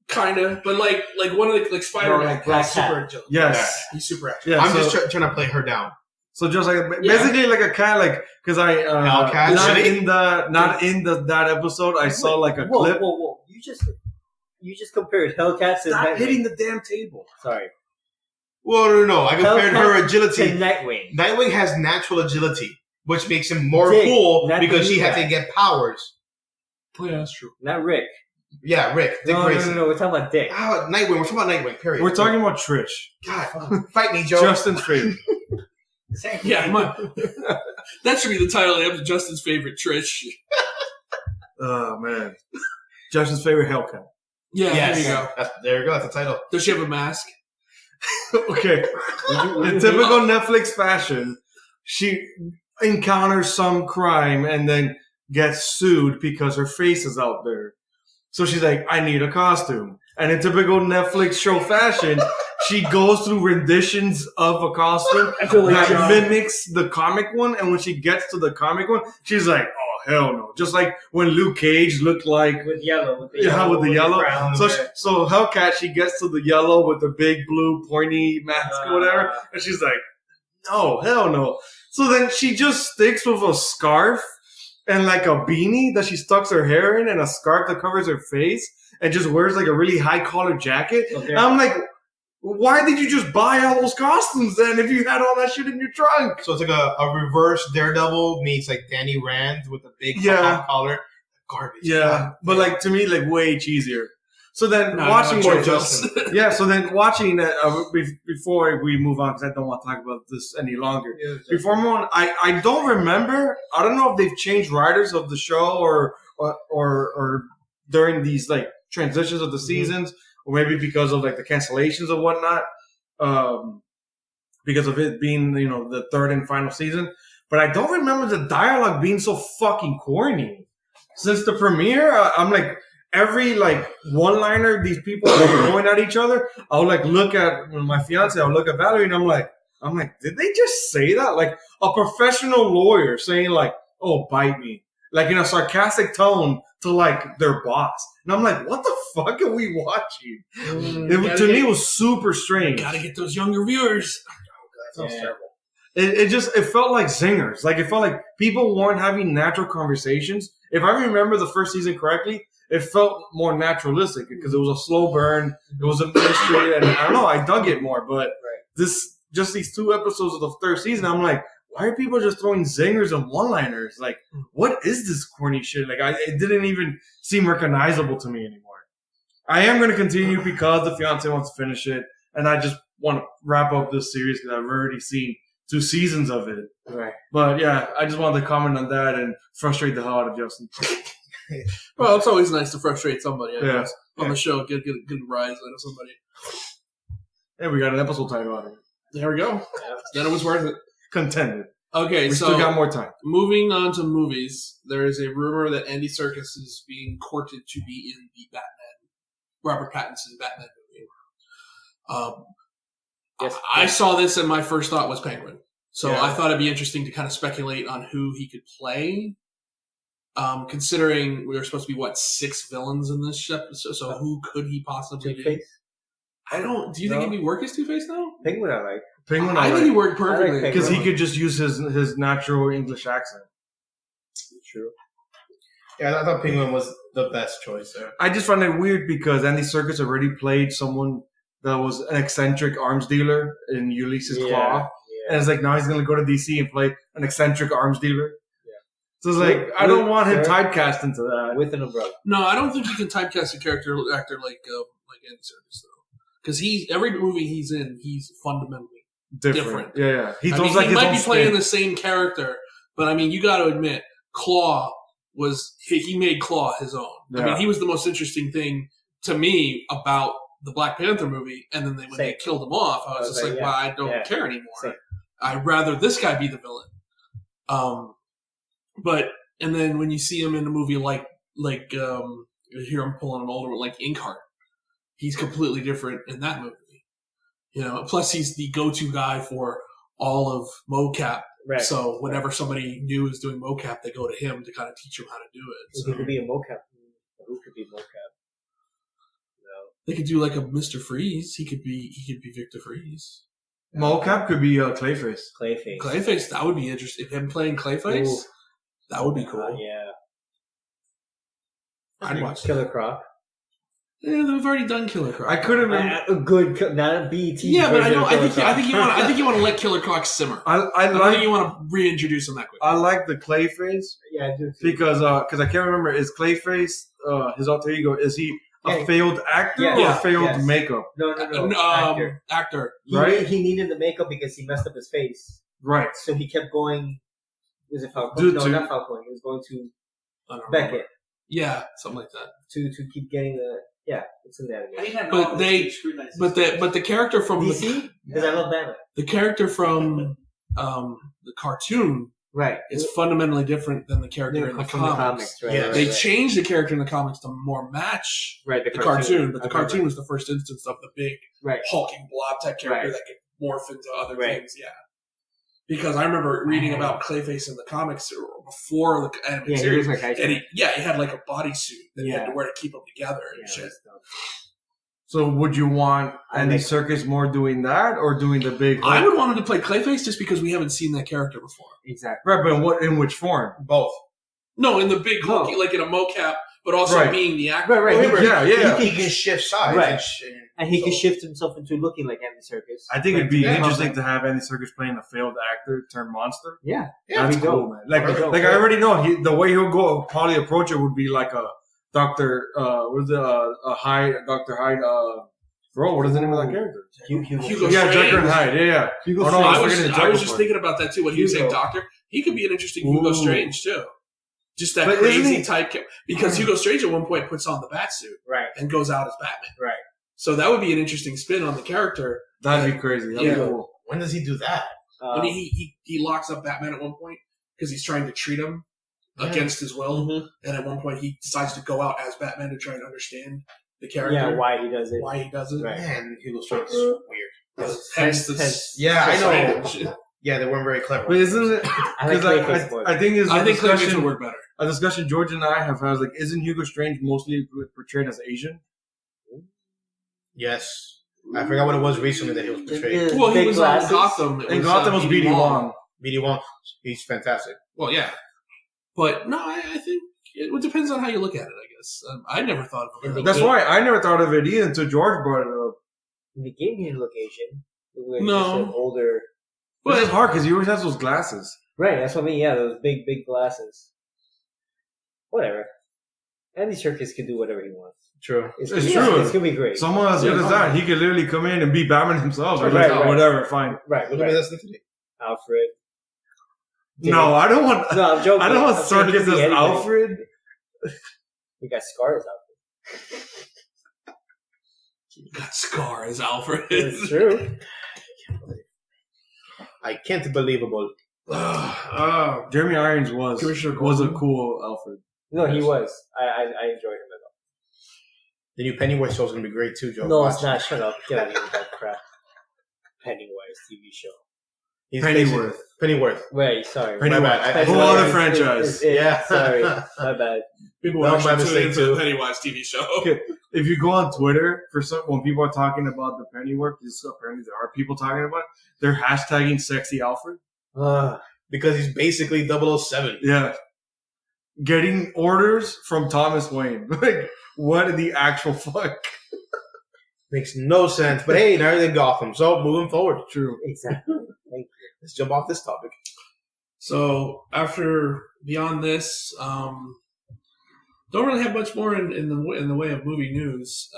Kind of, but like one of the like Spider-Man has super agility. Yes, he's super agile. Yeah, I'm just trying to play her down. So just like basically like a kind of like because I Hellcat. not in that episode I saw like a clip. Whoa! You just compared Hellcat to Stop hitting the damn table. Sorry. Well, no. I compared her agility to Nightwing. Nightwing has natural agility, which makes him more cool because she had to get powers. Oh, yeah, that's true. Not Rick. Yeah, Rick. Dick Grayson. No. We're talking about Dick. Nightwing. We're talking about Nightwing, period. We're talking about Trish. God, fight me, Joe. Justin's favorite. Yeah, that should be the title of the episode, Justin's favorite Trish. Oh, man. Justin's favorite Hellcat. Yeah, yes. there you go. There you go. That's the title. Does she have a mask? Okay. In typical Netflix fashion, she encounters some crime and then gets sued because her face is out there. So she's like, I need a costume. And in typical Netflix show fashion, she goes through renditions of a costume that mimics the comic one. And when she gets to the comic one, she's like, oh, hell no. Just like when Luke Cage looked like... With yellow. With the yellow. So Hellcat, she gets to the yellow with the big blue pointy mask or whatever. And she's like, no, hell no. So then she just sticks with a scarf and like a beanie that she stucks her hair in and a scarf that covers her face and just wears like a really high collar jacket. Okay. I'm like, why did you just buy all those costumes then if you had all that shit in your trunk? So it's like a reverse Daredevil meets like Danny Rand with a big collar. Garbage. Yeah. God. But like to me, like way cheesier. So then watching that before we move on, because I don't want to talk about this any longer. Yeah, before we move on, I don't remember. I don't know if they've changed writers of the show or during these like transitions of the seasons, or maybe because of like the cancellations or whatnot, because of it being the third and final season. But I don't remember the dialogue being so fucking corny. Since the premiere, I'm like. Every like one-liner these people are going at each other, I'll like look at my fiance, I'll look at Valerie, and I'm like, did they just say that? Like a professional lawyer saying like, "Oh, bite me," like in a sarcastic tone to like their boss. And I'm like, what the fuck are we watching? To me, it was super strange. Gotta get those younger viewers. That sounds terrible. It felt like zingers. Like it felt like people weren't having natural conversations. If I remember the first season correctly, it felt more naturalistic because it was a slow burn. It was a mystery, and I don't know. I dug it more, but these 2 episodes of the third season, I'm like, why are people just throwing zingers and one-liners? Like, what is this corny shit? Like, it didn't even seem recognizable to me anymore. I am going to continue because the fiance wants to finish it, and I just want to wrap up this series because I've already seen 2 seasons of it. Right. But yeah, I just wanted to comment on that and frustrate the hell out of Justin. Well, it's always nice to frustrate somebody, I guess, on the show. Get a rise out of somebody. Hey, we got an episode title out of it. There we go. Then it was worth it. Contended. Okay, we still got more time. Moving on to movies, there is a rumor that Andy Serkis is being courted to be in the Robert Pattinson Batman movie. Yes, I saw this and my first thought was Penguin. So I thought it'd be interesting to kind of speculate on who he could play. Considering we were supposed to be 6 villains in this episode, so who could he possibly be? Do you think he'd work as Two-Face now? Penguin I like. I think he worked perfectly because he could just use his natural English accent. True. Yeah, I thought Penguin was the best choice there. I just find it weird because Andy Serkis already played someone that was an eccentric arms dealer in Ulysses Claw. Yeah. And it's like now he's going to go to DC and play an eccentric arms dealer. Yeah. So it's like, I don't want him typecast into that. With an umbrella. No, I don't think you can typecast a actor like Andy Serkis, though. Because every movie he's in, he's fundamentally different. Yeah. He might be playing the same character, but I mean, you got to admit, Claw he made Claw his own. Yeah. I mean, he was the most interesting thing to me about the Black Panther movie, and then when they killed him off, I was just like, well, I don't care anymore. Same. I'd rather this guy be the villain. And then when you see him in a movie like here I'm pulling an older one, like Inkheart, he's completely different in that movie. Plus he's the go-to guy for all of mocap. Right. So whenever somebody new is doing mocap, they go to him to kind of teach them how to do it. So. Who could be a mocap? Who could be mocap? They could do like a Mr. Freeze. He could be Victor Freeze. Mocap could be Clayface. Clayface. That would be interesting. Him playing Clayface, that would be cool. Yeah. I'd watch Killer Croc. Yeah, they've already done Killer Croc. I couldn't remember. Not a BET. Yeah, but I know. I think you want to let Killer Croc simmer. I don't think you want to reintroduce him that quick. I like the Clayface. Yeah, I do too. Because I can't remember. Is Clayface his alter ego? Is he a failed actor or failed makeup? No. Actor. Right. He needed the makeup because he messed up his face. Right. So he kept going. Was it Falcone? Not Falcone. He was going to Beckett. Yeah, something like that. To keep getting the. Yeah, it's in there. But the character from DC, because I love Batman. The character from the cartoon, right, is fundamentally different than the character in the comics. Right, yeah, they changed the character in the comics to more match the cartoon, but the cartoon was the first instance of the big hulking blob type character that could morph into other things. Yeah. Because I remember reading about Clayface in the comics before the animated series, and he had like a bodysuit that he had to wear to keep him together and shit. So would you want Andy Serkis more doing that or doing the big? I would want him to play Clayface just because we haven't seen that character before. Exactly. Right, but in which form? Both. No, in the big hulky, like in a mocap, but also being the actor. Right. He can shift sides. Right. And he can shift himself into looking like Andy Serkis. I think it'd be interesting to have Andy Serkis playing a failed actor turned monster. Yeah. That's cool, man. Like I already know the way he'll go, probably approach it would be like a Dr. Dr. Hyde, bro, what is the name of that character? Hugo Jekyll and Hyde, yeah. I was just thinking about that too. When he was saying Doctor, he could be an interesting Hugo Strange too. Just that crazy type, because Hugo Strange at one point puts on the bat suit, and goes out as Batman, right. So that would be an interesting spin on the character. That'd be crazy. That'd be cool. When does he do that? When he locks up Batman at one point because he's trying to treat him against his will, and at one point he decides to go out as Batman to try and understand the character. Yeah, why he does it. Right. Man, Hugo Strange is weird. I know. Yeah, they weren't very clever. But isn't it? I think Clayface would work better. a discussion George and I have had. Like, isn't Hugo Strange mostly portrayed as Asian? Yes. I forgot what it was recently that he was portrayed. Well, he was on Gotham. And Gotham was B.D. Wong. B.D. Wong. He's fantastic. Well, yeah. But, no, I think it depends on how you look at it, I guess. I never thought of it. That's why I never thought of it either until George brought it up. In the game, he didn't look Asian. No. Older. But it's hard because he always has those glasses. Right, that's what I mean. Yeah, those big glasses. Whatever. Andy Serkis can do whatever he wants. True. It's true. It's gonna be great. Someone as good as that, he could literally come in and be Batman himself. Or whatever, fine. Right. Look at this today. Alfred. No, I don't want. No, I'm joking. I don't want Serkis as Alfred. We got Scar as Alfred. You got Scar as Alfred. It's true. I can't believable. Jeremy Irons was a cool Alfred. No, he was. I enjoyed him at all. The new Pennywise show is going to be great too, Joe. No, it's not. Shut up. Get out of here with that crap. Pennywise TV show. He's Pennyworth. Wait, sorry. Pennywise. Whole other franchise. Yeah. Sorry. My bad. People were actually tuning into the Pennywise TV show. Okay. If you go on Twitter, when people are talking about the Pennyworth, apparently there are people talking about it, they're hashtagging sexy Alfred. Because he's basically 007. Yeah. Getting orders from Thomas Wayne. Like, what in the actual fuck? Makes no sense. But hey, now you're in Gotham. So, moving forward. True. Exactly. Thank you. Let's jump off this topic. So, beyond this, don't really have much more in the way of movie news.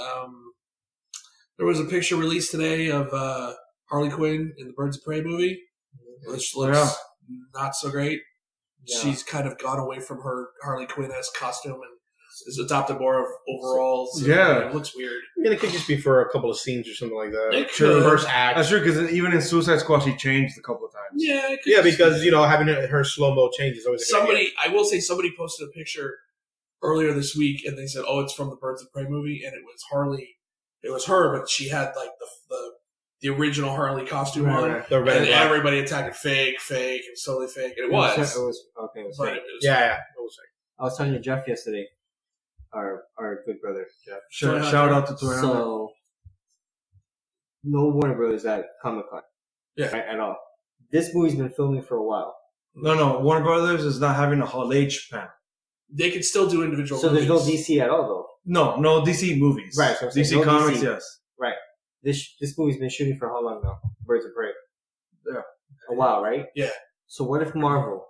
There was a picture released today of Harley Quinn in the Birds of Prey movie, which looks not so great. Yeah. She's kind of gone away from her Harley Quinn-esque costume and is adopted more of overalls. Yeah. It looks weird. I mean, it could just be for a couple of scenes or something like that. It could. First act. That's true, because even in Suicide Squad, she changed a couple of times. Yeah, yeah, because, having her slow-mo change is always a good idea. I will say somebody posted a picture earlier this week, and they said, "Oh, it's from the Birds of Prey movie," and it was Harley. It was her, but she had like the original Harley costume on, and everybody attacked it fake, and totally fake. And it was okay. It was but fake. it was Yeah, it was fake. I was telling Jeff yesterday, our good brother Jeff. Shout out to Toy Hunter. So, no Warner Brothers at Comic-Con. Yeah, right, at all. This movie's been filming for a while. No, Warner Brothers is not having a Hall H panel. They can still do individual movies. So there's no DC at all, though? No DC movies. Right. So DC Comics, yes. Right. This movie's been shooting for how long now? Birds of Prey. Yeah. A while, right? Yeah. So what if Marvel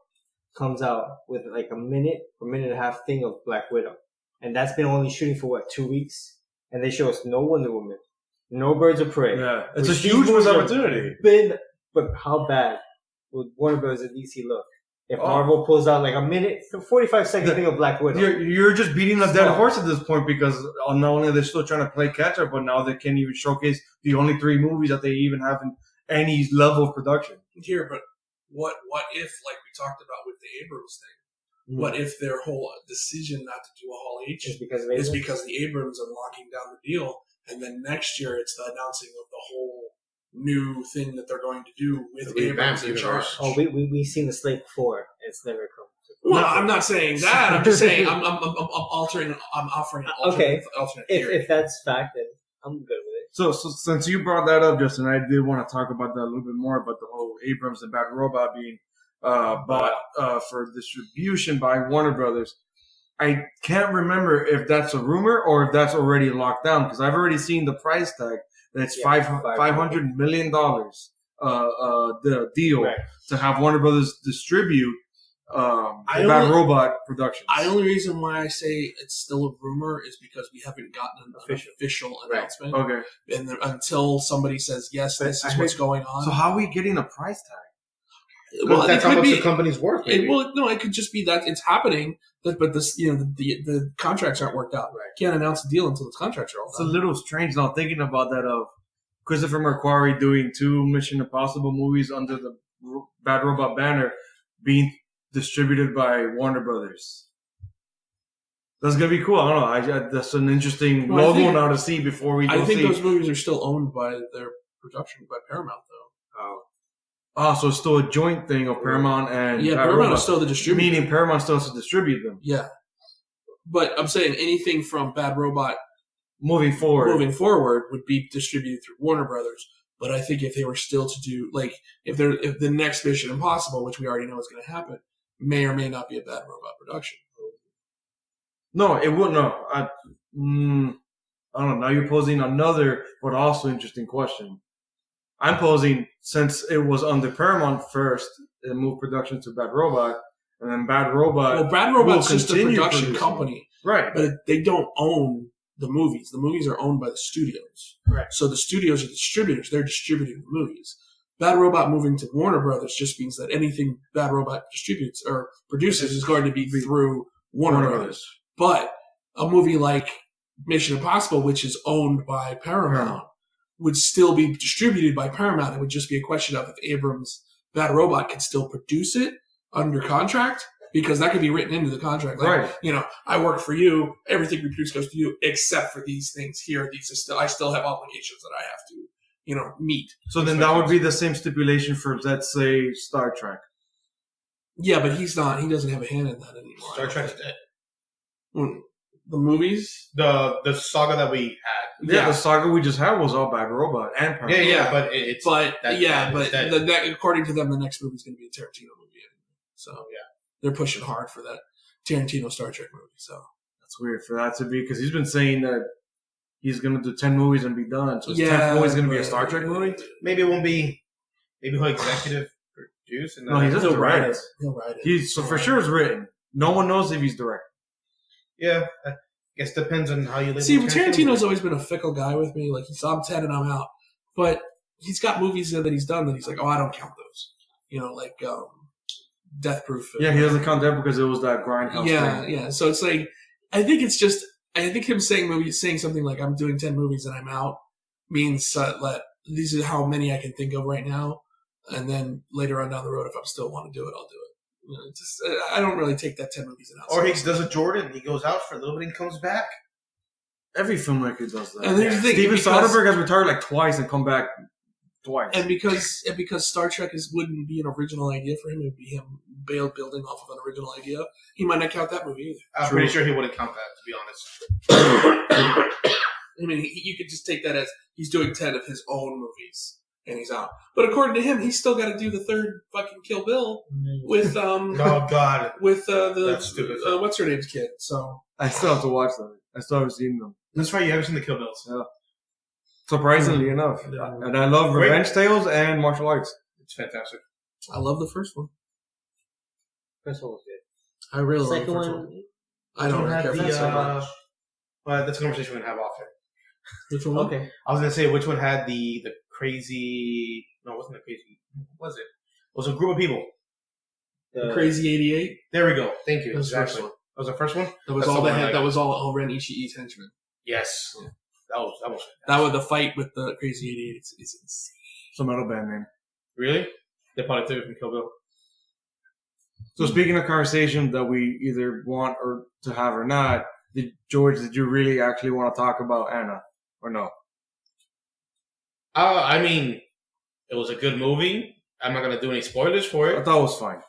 comes out with like a minute and a half thing of Black Widow? And that's been only shooting for 2 weeks? And they show us no Wonder Woman, no Birds of Prey. Yeah. It's a huge opportunity. But how bad would Warner Bros. And DC look if Marvel pulls out like a minute, 45-second thing of Black Widow? You're just beating a dead horse at this point, because not only are they still trying to play catch up, but now they can't even showcase the only 3 movies that they even have in any level of production. Here, but what if, like we talked about with the Abrams thing, what if their whole decision not to do a Hall H is because the Abrams are locking down the deal, and then next year it's the announcing of the whole new thing that they're going to do with Abrams in charge. Oh, we've seen the slate before. It's never come. Well, I'm not saying that. I'm just saying I'm offering an alternate theory. If that's fact, then I'm good with it. So since you brought that up, Justin, I did want to talk about that a little bit more, about the whole Abrams and Bad Robot being bought for distribution by Warner Brothers. I can't remember if that's a rumor or if that's already locked down, because I've already seen the price tag. That's $500 million the deal to have Warner Brothers distribute Bad Robot Productions. The only reason why I say it's still a rumor is because we haven't gotten an official announcement. Okay. And until somebody says, yes, this is what's going on. So how are we getting a price tag? Well, that's how much the company's worth. It could just be that it's happening, but this, the contracts aren't worked out. Right. Can't announce a deal until the contracts are all done. It's a little strange now thinking about that, of Christopher McQuarrie doing 2 Mission Impossible movies under the Bad Robot banner being distributed by Warner Brothers. That's gonna be cool. I don't know. That's an interesting logo now to see before we go. I think those movies are still owned by their production by Paramount, though. Oh. So it's still a joint thing of Paramount and Paramount is still the distributor. Meaning Paramount still has to distribute them. Yeah. But I'm saying anything from Bad Robot moving forward would be distributed through Warner Brothers. But I think if they were still to do if the next Mission Impossible, which we already know is going to happen, may or may not be a Bad Robot production. No, it wouldn't. No, I don't know. Now you're posing another, but also interesting question. I'm posing, since it was under Paramount first, it moved production to Bad Robot, and then Bad Robot. Well, Bad Robot's just a production company, right? But they don't own the movies. The movies are owned by the studios, right? So the studios are distributors. They're distributing the movies. Bad Robot moving to Warner Brothers just means that anything Bad Robot distributes or produces is going to be through Warner Brothers. But a movie like Mission Impossible, which is owned by Paramount, would still be distributed by Paramount. It would just be a question of if Abrams' Bad Robot can still produce it under contract, because that could be written into the contract. Right. I work for you. Everything we produce goes to you, except for these things here. I still have obligations that I have to, meet. So then that would be the same stipulation for, let's say, Star Trek. Yeah, but he's not. He doesn't have a hand in that anymore. Star Trek's dead. The movies? The saga that we had. Yeah, the saga we just had was all Bad Robot and Paramount. Yeah, but it's... according to them, the next movie is going to be a Tarantino movie anyway. So, yeah. They're pushing hard for that Tarantino Star Trek movie, so... That's weird for that to be, because he's been saying that he's going to do 10 movies and be done. So his 10th movie is going to be a Star Trek movie? Maybe it won't be... Maybe he'll executive produce. And no, he doesn't write it. He'll write it. So for sure it's written. No one knows if he's directing. Yeah, I guess depends on how you live. See, Tarantino's always been a fickle guy with me. Like, I'm 10 and I'm out. But he's got movies that he's done that he's like, I don't count those. Death Proof. Yeah, he doesn't count that because it was that grindhouse thing. Yeah. So it's like, I think him saying something like, I'm doing 10 movies and I'm out means that these are how many I can think of right now. And then later on down the road, if I still want to do it, I'll do it. I don't really take that 10 movies and out. Or he does a Jordan. He goes out for a little bit and comes back. Every filmmaker does that. And there's the thing, Steven Soderbergh has retired twice and come back twice. And because Star Trek wouldn't be an original idea for him, it would be him building off of an original idea. He might not count that movie either. I'm pretty sure he wouldn't count that, to be honest. I mean, you could just take that as he's doing 10 of his own movies. And he's out. But according to him, he's still got to do the third fucking Kill Bill with oh god, with that's stupid. What's her name's kid? So I still have to watch them. I still haven't seen them. That's right. You haven't seen the Kill Bills. Yeah. Surprisingly enough, and I love revenge tales and martial arts. It's fantastic. I love the first one. First one was good. I really love the first one. I don't care for it so much. Well, that's a conversation we're gonna have off here. Which one? Okay. I was gonna say which one had the crazy. No, it wasn't the crazy. What was it? It was a group of people. The Crazy 88. There we go. Thank you. That was the first Exactly. one. That was the first one. That was all they had. That was all Ren Ishii's henchmen. Yes. Yeah. That was the fight with the Crazy 88. It's insane. It's a metal band name. Really? They probably took it from Kill Bill. So speaking of conversation that we either want or to have or not, George, did you really actually want to talk about Anna or no? I mean, it was a good movie. I'm not gonna do any spoilers for I it. thought it was fine.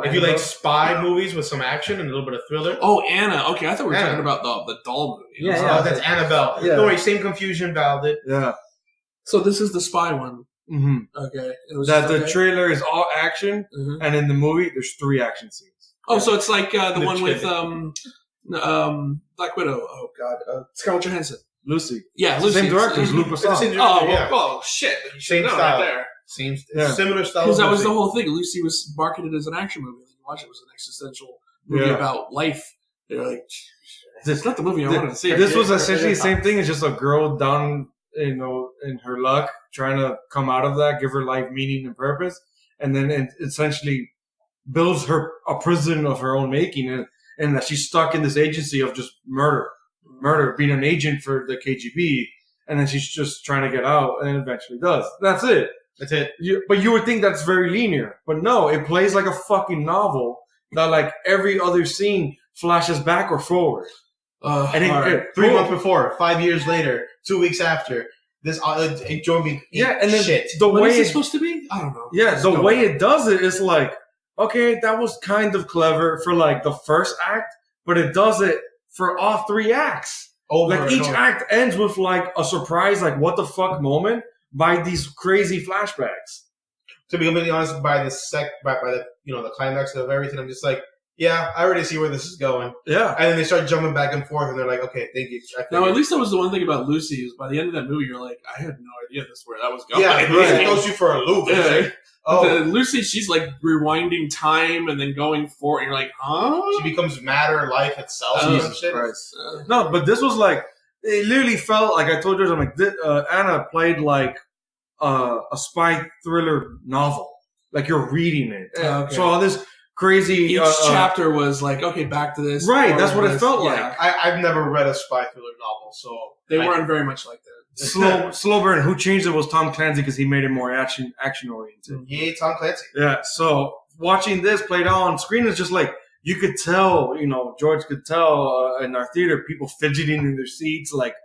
If you like spy movies with some action and a little bit of thriller. Oh, Anna. Okay, I thought we were talking about the doll movie. Yeah, that's Annabelle. Yeah. Don't worry, same confusion about it. Yeah. So this is the spy one. Mm-hmm. Okay. The trailer is all action, mm-hmm. and in the movie, there's 3 action scenes. Oh, so it's like the one with Black Widow. Oh God, Scarlett Johansson. Lucy. Yeah, Lucy. Same director, Luc Besson. Oh shit! Same style. Right there. Similar style. Because that was the whole thing. Lucy was marketed as an action movie. You watch it was an existential movie about life. They're like, it's not the movie I wanted to see. This was essentially the same thing. It's just a girl down, in her luck, trying to come out of that, give her life meaning and purpose, and then it essentially builds her a prison of her own making, and that she's stuck in this agency of just murder, being an agent for the KGB, and then she's just trying to get out, and eventually does. That's it. That's it. But you would think that's very linear, but no, it plays like a fucking novel that like every other scene flashes back or forward. And 3 months before, 5 years later, 2 weeks after, This it drove me. And then shit. The what way is it it's supposed to be? I don't know. Yeah, the way it does it is like, okay, that was kind of clever for like the first act, but it does it for all 3 acts. Like each act ends with like a surprise, like what the fuck moment by these crazy flashbacks. To be completely honest, by the the climax of everything, I'm just like, yeah, I already see where this is going. Yeah. And then they start jumping back and forth, and they're like, okay, thank you. Now, at least that was the one thing about Lucy, is by the end of that movie, you're like, I had no idea where that was going. Yeah, it throws you for a loop. Yeah. Like, Lucy, she's like rewinding time and then going forward, and you're like, huh? She becomes matter, life itself. Shit. No, but this was like, it literally felt like, I told you, I'm like, Anna played like a spy thriller novel. Like you're reading it. Okay. So all this crazy... Each chapter was like, okay, back to this. Right, that's what it felt like. I've never read a spy thriller novel, so... They weren't very much like that. Slow burn. Who changed it was Tom Clancy because he made it more action-oriented. Yeah, Tom Clancy. Yeah, so watching this played out on screen is just like, you could tell, George could tell in our theater, people fidgeting in their seats, like...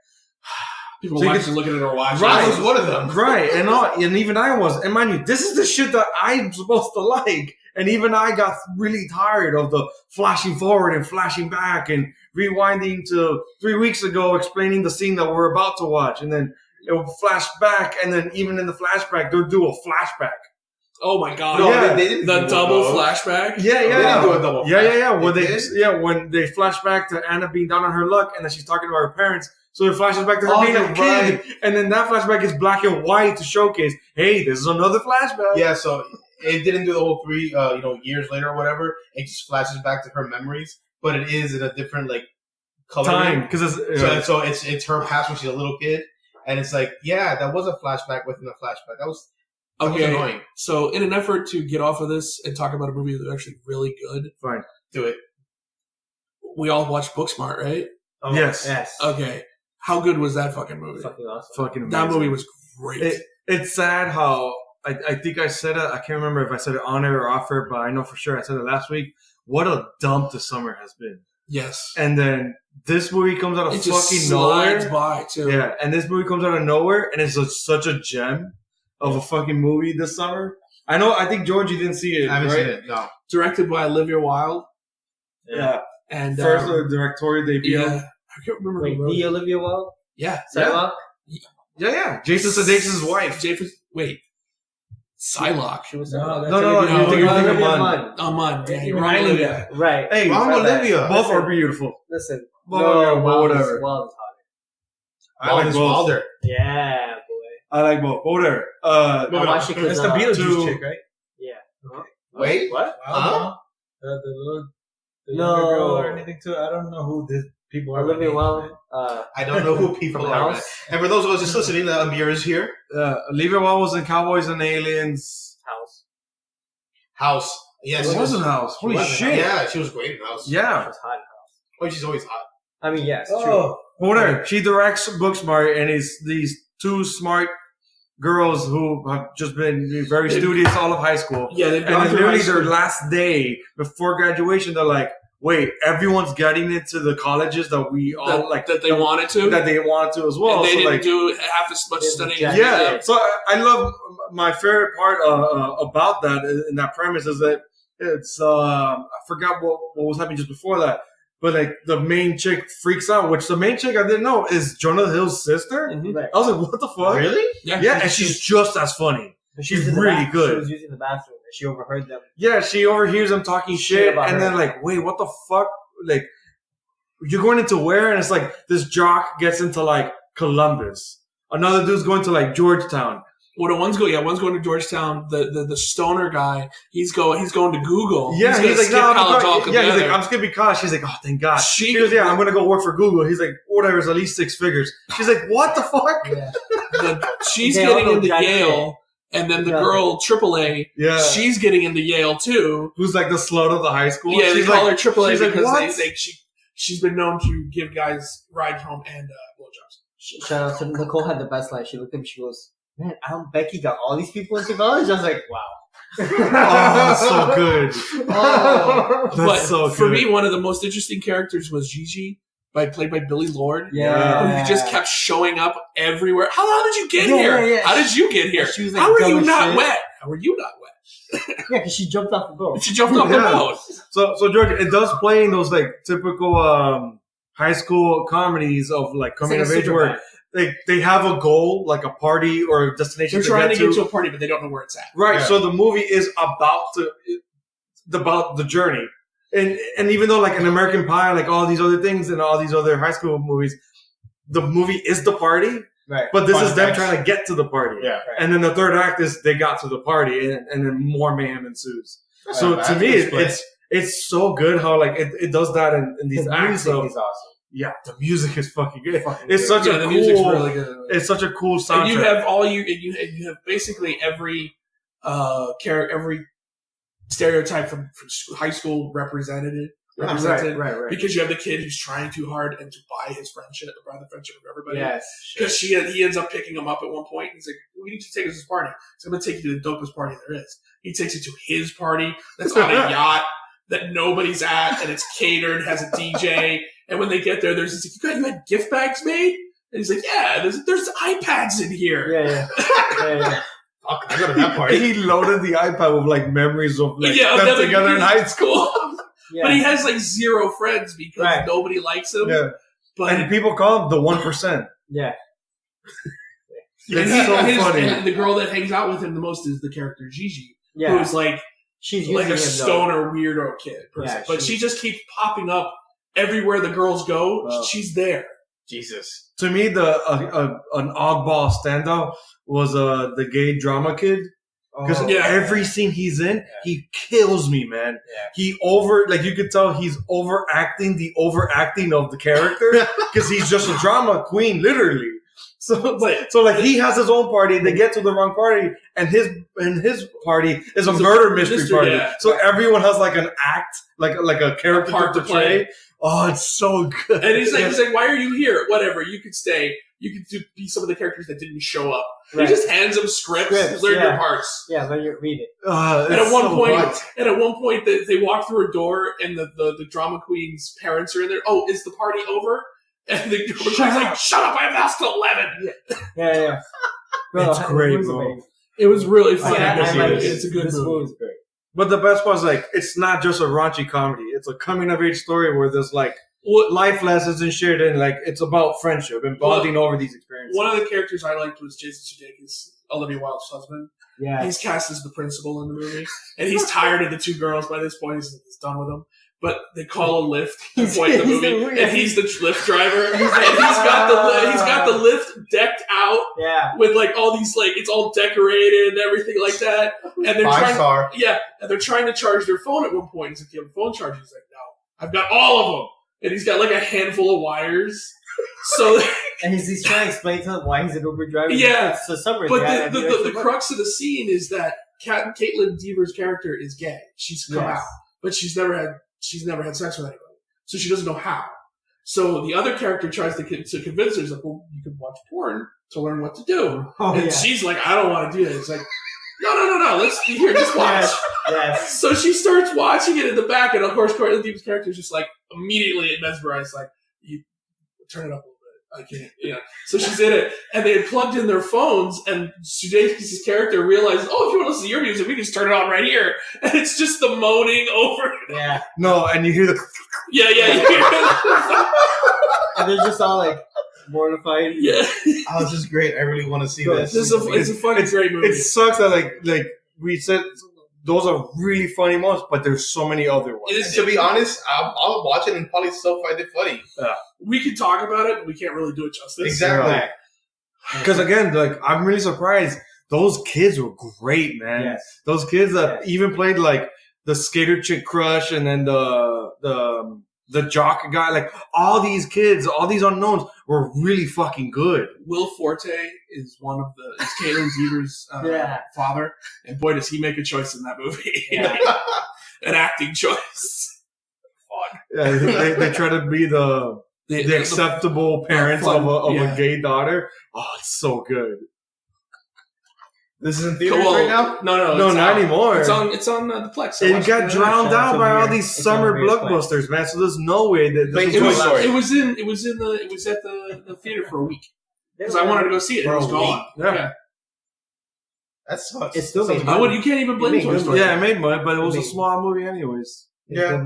People looking at her watch. Right. I was one of them. Right, and even I was. And mind you, this is the shit that I'm supposed to like. And even I got really tired of the flashing forward and flashing back and rewinding to 3 weeks ago, explaining the scene that we're about to watch. And then it would flash back, and then even in the flashback, they'll do a flashback. Oh my god! No, yeah, they didn't the double flashback. Yeah. They didn't do a double flashback. When they flash back to Anna being down on her luck, and then she's talking about her parents. So it flashes back to her being a kid, and then that flashback is black and white to showcase, hey, this is another flashback. Yeah, so it didn't do the whole 3, years later or whatever. It just flashes back to her memories, but it is in a different color time because so it's her past when she's a little kid, and it's like, yeah, that was a flashback within a flashback. That was annoying. So in an effort to get off of this and talk about a movie that's actually really good, fine, do it. We all watched Booksmart, right? Oh, yes. Okay. How good was that fucking movie? Fucking awesome. Fucking amazing. That movie was great. It's sad how I think I said it. I can't remember if I said it on air or off air, but I know for sure I said it last week. What a dump the summer has been. Yes. And then this movie comes out of fucking slides nowhere. By too. Yeah, and this movie comes out of nowhere, and it's such a gem of a fucking movie this summer. I think George, you didn't see it. I haven't seen it. No. Directed by Olivia Wilde. Yeah. And first directorial debut. Yeah. I can't remember. Wait, the Olivia Wilde? Yeah. Psylocke? Yeah. Jason Sudeikis' wife. Wait. Psylocke. She was no. You're thinking Munn. Yeah, you're wrong, Olivia. Right. Hey, wrong Olivia. Both are beautiful. Listen. Whatever. Wilde is hotter. I like Wilder. Yeah, boy. I like both. Whatever. I watched it because That's the Beetlejuice chick, right? Yeah. Wait. What? The younger girl or anything too. I don't know who this people are. Olivia Wilde. I don't know who people are. And for those of us just listening, Amir is here. Olivia Wilde was in Cowboys and Aliens. House. Yes, it wasn't House. Holy shit. Yeah, she was great in House. Yeah. She was hot in House. Oh, she's always hot. I mean, yes, true. Whatever. She directs Booksmart, and it's these 2 smart girls who have just been very studious all of high school. Yeah, they've gone and through literally their last day before graduation, they're like, wait, everyone's getting into the colleges that we all that they wanted to as well. And they so didn't do half as much studying. Yeah. So I love my favorite part about that in that premise is that it's I forgot what was happening just before that. But the main chick freaks out, which the main chick I didn't know is Jonah Hill's sister. Mm-hmm. I was like, what the fuck? Really? Yeah, and she's just as funny. She's really good. She was using the bathroom and she overheard them. Yeah, she overhears them talking shit, and then wait, what the fuck? You're going into where? And it's like this jock gets into Columbus. Another dude's going to Georgetown. Well, one's going to Georgetown. The stoner guy, he's going to Google. Yeah, he's like, no, he's like, I'm skipping college. She's like, oh, thank God. She goes, yeah, I'm going to go work for Google. He's like, whatever, it's at least 6 figures. She's like, what the fuck? Yeah. She's getting into Yale, and then the girl, AAA, she's getting into Yale too. Who's the slut of the high school? Yeah, they call her AAA because like, she's been known to give guys rides home and blowjobs. Shout out to Nicole had the best line. She looked at me, she goes, man, Becky got all these people into college? I was like, wow. Oh, so good. But so good. For me, one of the most interesting characters was Gigi. played by Billy Lord. Yeah. Who just kept showing up everywhere. How did you get here? Yeah. How did you get here? She was like, how are you not wet? How are you not wet? Yeah, because she jumped off the boat. She jumped off the boat. So George, it does play in those like typical high school comedies of like coming of age where they have a goal, like a party or a destination. They're trying to get to a party, but they don't know where it's at. Right. Yeah. So the movie is about the journey. And even though like an American Pie, like all these other things and all these other high school movies, the movie is the party. Right. But this is them trying to get to the party. Yeah. Right. And then the third act is they got to the party and then more mayhem ensues. So to me, it's so good how like it does that in these acts. The music is awesome. Yeah, the music is fucking good. It's such a the cool. Music's really good. It's such a cool soundtrack. And you have you have basically every every stereotype from high school represented. Right. Because you have the kid who's trying too hard and to buy his friendship, to buy the friendship of everybody. Yes. Because he ends up picking him up at one point. He's like, "We need to take us to this party. So I'm going to take you to the dopest party there is." He takes you to his party that's on a yacht that nobody's at, and it's catered, has a DJ. And when they get there, there's this, you had gift bags made? And he's like, "Yeah, there's iPads in here." Yeah. Fuck, I go to that party. He loaded the iPad with like memories of like them together in high school. Yeah. But he has like zero friends because nobody likes him. Yeah. But and people call him the 1%. Yeah. It's so funny. And the girl that hangs out with him the most is the character Gigi, yeah. who's like she's like a stoner weirdo kid person. But she just keeps popping up everywhere the girls go. Wow. She's there. Jesus. To me, an oddball standout was the gay drama kid. Because every scene he's in, he kills me, man. Yeah. He you could tell he's overacting the overacting of the character because he's just a drama queen, literally. So like he has his own party, they get to the wrong party, and his party is a murder mystery party. Yeah. So everyone has like an act, like a character to play. Oh, it's so good. And he's like, "Why are you here? Whatever, you could stay. You could be some of the characters that didn't show up." Right. He just hands them scripts. Learn your parts. Yeah, read it. And at one point, they walk through a door, and the drama queen's parents are in there. "Oh, is the party over?" And the guy's like, "Shut up! I have asked till 11." Yeah. Bro, it's great, bro. It was really funny. It's a good movie. Great. But the best part is like it's not just a raunchy comedy. It's a coming of age story where there's like life lessons and shit, and like it's about friendship and bonding over these experiences. One of the characters I liked was Jason Sudeikis, Olivia Wilde's husband. Yeah, he's cast as the principal in the movie, and he's tired of the two girls by this point. He's done with them. But they call a lift to point the movie, and he's the Lyft driver, and he's got the Lyft decked out, with like all these like it's all decorated and everything like that, and they're trying to charge their phone at one point. He's like, "Do you have a phone charger?" He's like, "No, I've got all of them," and he's got like a handful of wires. So and he's trying to explain to them why he's an Uber driver. Yeah, it's the summer. But the crux of the scene is that Caitlin Deaver's character is gay. She's come out, but she's never had sex with anybody, so she doesn't know how. So the other character tries to convince her, he's like, "Well, you can watch porn to learn what to do." She's like, "I don't want to do that." It's like, No. Let's just watch. Yes. So she starts watching it in the back, and of course, Caitlin Deaver's character is just like immediately mesmerized, like, "You turn it up a little bit. I can't." So she's in it, and they had plugged in their phones, and Sudeikis' character realizes, "Oh, if you want to listen to your music, we can just turn it on right here." And it's just the moaning over. Yeah. No, and you hear the. Yeah. And they're just all like mortified. Yeah. Oh, this is great. I really want to see this. It's a fucking great movie. It sucks that like we said those are really funny moments, but there's so many other ones. To be honest, I'll watch it and probably still find it funny. We can talk about it, but we can't really do it justice. Exactly. Because again, like I'm really surprised. Those kids were great, man. Yes. Those kids that even played like the skater chick crush, and then the jock guy, like all these kids, all these unknowns were really fucking good. Will Forte is Caitlin Deaver's father, and boy, does he make a choice in that movie. Yeah. An acting choice. Fun. Yeah, they try to be the acceptable parents of a gay daughter. Oh, it's so good. This is in theaters right now? No, not anymore. It's on the Plex. It got drowned out by all these summer blockbusters, man. So there's no way that it was at the theater for a week because I wanted to go see it. It was gone. Yeah. That sucks. It still made money. You can't even blame Toy Story. Yeah, it made money, but it was a small movie anyways. Yeah.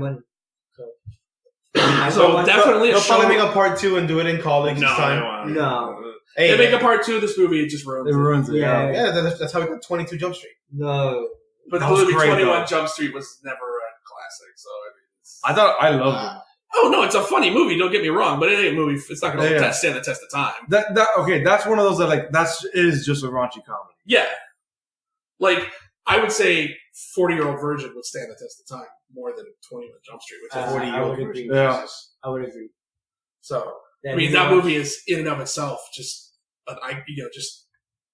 So definitely they'll probably make a part 2 and do it in college this time. No. Hey, they make a part 2 of this movie, it just ruins it. Yeah, that's how we got 22 Jump Street. No. But the movie 21 Jump Street was never a classic, so I loved it. Oh no, it's a funny movie. Don't get me wrong, but it ain't a movie. It's not going to stand the test of time. That's one of those that is just a raunchy comedy. Yeah, like I would say, 40-Year-Old Virgin would stand the test of time more than 21 Jump Street, which is 40-Year-Old Virgin. Yeah, I would agree. So I mean, that movie is in and of itself just just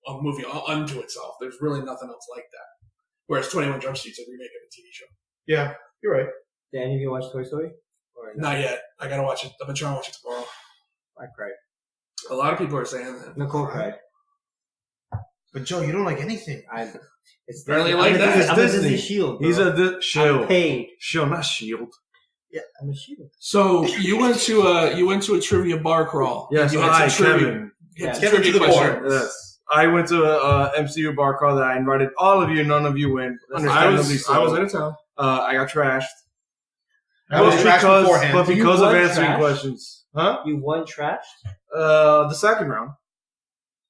a movie unto itself. There's really nothing else like that. Whereas 21 Jump Street's a remake of a TV show. Yeah, you're right. Did any of you watch Toy Story? Not yet. I gotta watch it. I've been trying to watch it tomorrow. I cried. A lot of people are saying that. Nicole cried. But Joe, you don't like anything. It's barely like that. I'm a Disney Shield. Bro. He's a Shield. I'm paid. Shield, not Shield. Yeah, I'm a Shield. So you went to a trivia bar crawl. Yes, you had Kevin. Kevin to the board. Yes. I went to a MCU bar crawl that I invited all of you. None of you went. I was in a town. I got trashed. I was trashed beforehand. But because of answering trash? Questions. Huh? You won trash? The second round.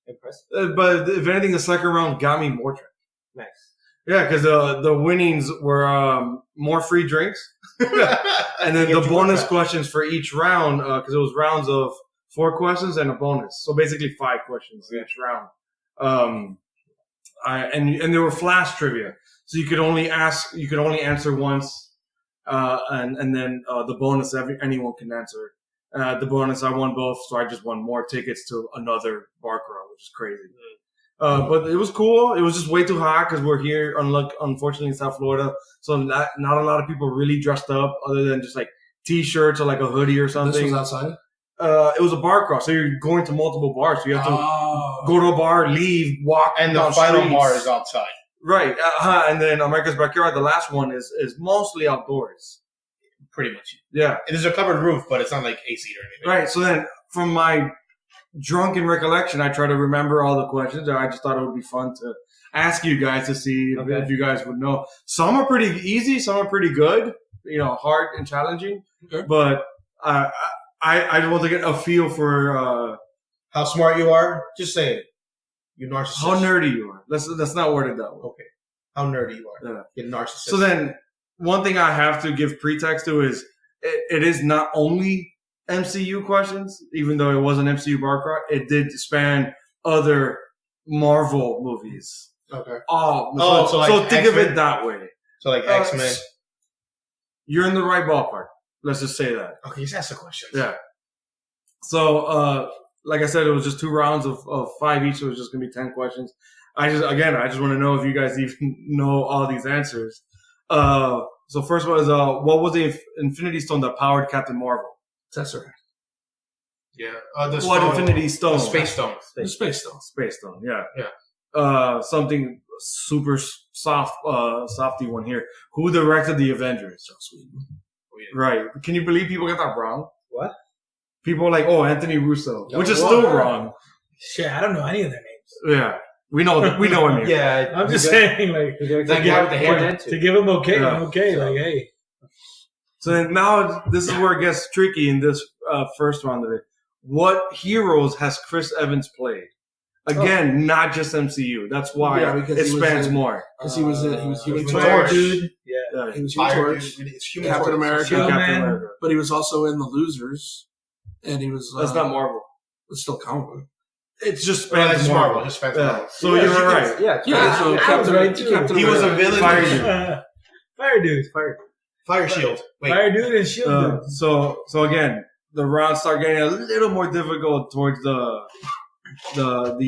Impressive. But if anything, the second round got me more trash. Nice. Yeah, because the winnings were more free drinks. And then the bonus questions for each round, because it was rounds of 4 questions and a bonus. So basically 5 questions each round. And they were flash trivia. So you could only answer once. And then the bonus, anyone can answer. The bonus, I won both, so I just won more tickets to another bar crawl, which is crazy. But it was cool. It was just way too hot because we're here, unfortunately, in South Florida. So not a lot of people really dressed up other than just like T-shirts or like a hoodie or something. This was outside? It was a bar crawl, so you're going to multiple bars. So you have to go to a bar, leave, walk, and the final bar is outside. Right, and then America's Backyard, the last one, is mostly outdoors. Pretty much. Yeah. There's a covered roof, but it's not like AC or anything. Right, so then from my drunken recollection, I try to remember all the questions. I just thought it would be fun to ask you guys to see if you guys would know. Some are pretty easy, some are pretty good, hard and challenging. Okay. But I just want to get a feel for how smart you are. Just say it. You narcissist. How nerdy you are. Let's not word it that way. Okay. How nerdy you are. Yeah. You're narcissist. So then, one thing I have to give pretext to is it is not only MCU questions, even though it was an MCU bar crawl. It did span other Marvel movies. Okay. So think of it that way. So like X-Men. You're in the right ballpark. Let's just say that. Okay, just ask the questions. Yeah. So, like I said, it was just 2 rounds of 5 each. So it was just going to be 10 questions. I just want to know if you guys even know all these answers. So first one is, what was the Infinity Stone that powered Captain Marvel? Tesseract. Yeah. What Infinity Stone? The Space Stone. The Space Stone. Space Stone, yeah. Yeah. Something super softy one here. Who directed the Avengers? Joss Whedon. Right. Can you believe people got that wrong? What? People are like, Anthony Russo, which is still wrong. Shit, I don't know any of their names. Yeah. We know him here. Yeah. I'm just saying, like, that guy with the hair. To give him okay, I'm okay. Like, hey. So then now this is where it gets tricky in this first round of it. What heroes has Chris Evans played? Again, not just MCU. That's why it spans more. Because he was Human Torch. Dude. Yeah. He was Human Torch. Captain America. But he was also in The Losers. And he was... That's not Marvel. It's still comic book. It's just spans Marvel. Just spans Marvel. So you're right. Yeah. So Captain America. He was a villain. Fire dude. Fire Shield. Wait. Fire dude and Shield dude. So again, the rounds start getting a little more difficult towards the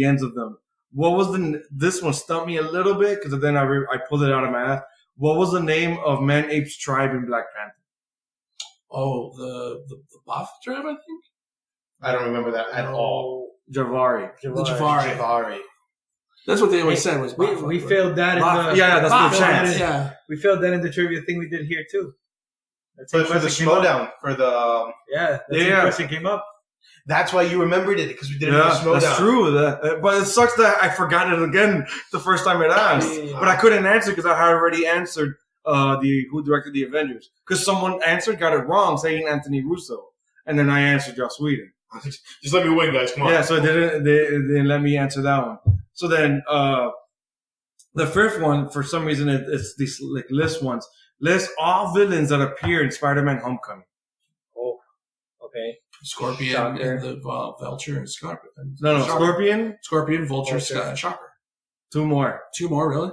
ends of them. What was this one stumped me a little bit because then I pulled it out of my ass. What was the name of Man Ape's tribe in Black Panther? Oh, the Botha tribe, I think? I don't remember that at all. Javari. The Javari. That's what they always said was we failed that in the that's no chance. We failed that in the trivia thing we did here too. For the Schmodown, for the that question came up. That's why you remembered it because we did it in the Schmodown. That's true. But it sucks that I forgot it again the first time it asked. But I couldn't answer because I had already answered who directed the Avengers. Because someone got it wrong, saying Anthony Russo, and then I answered Joss Whedon. Just let me win, guys. Come on. Yeah, so they didn't let me answer that one. So then the fifth one, for some reason, it's these like list ones. List all villains that appear in Spider-Man: Homecoming. Oh, okay. Scorpion Shocker. and the Vulture and Scorpion. No, Shocker. Scorpion, Vulture, Shocker. Two more, really?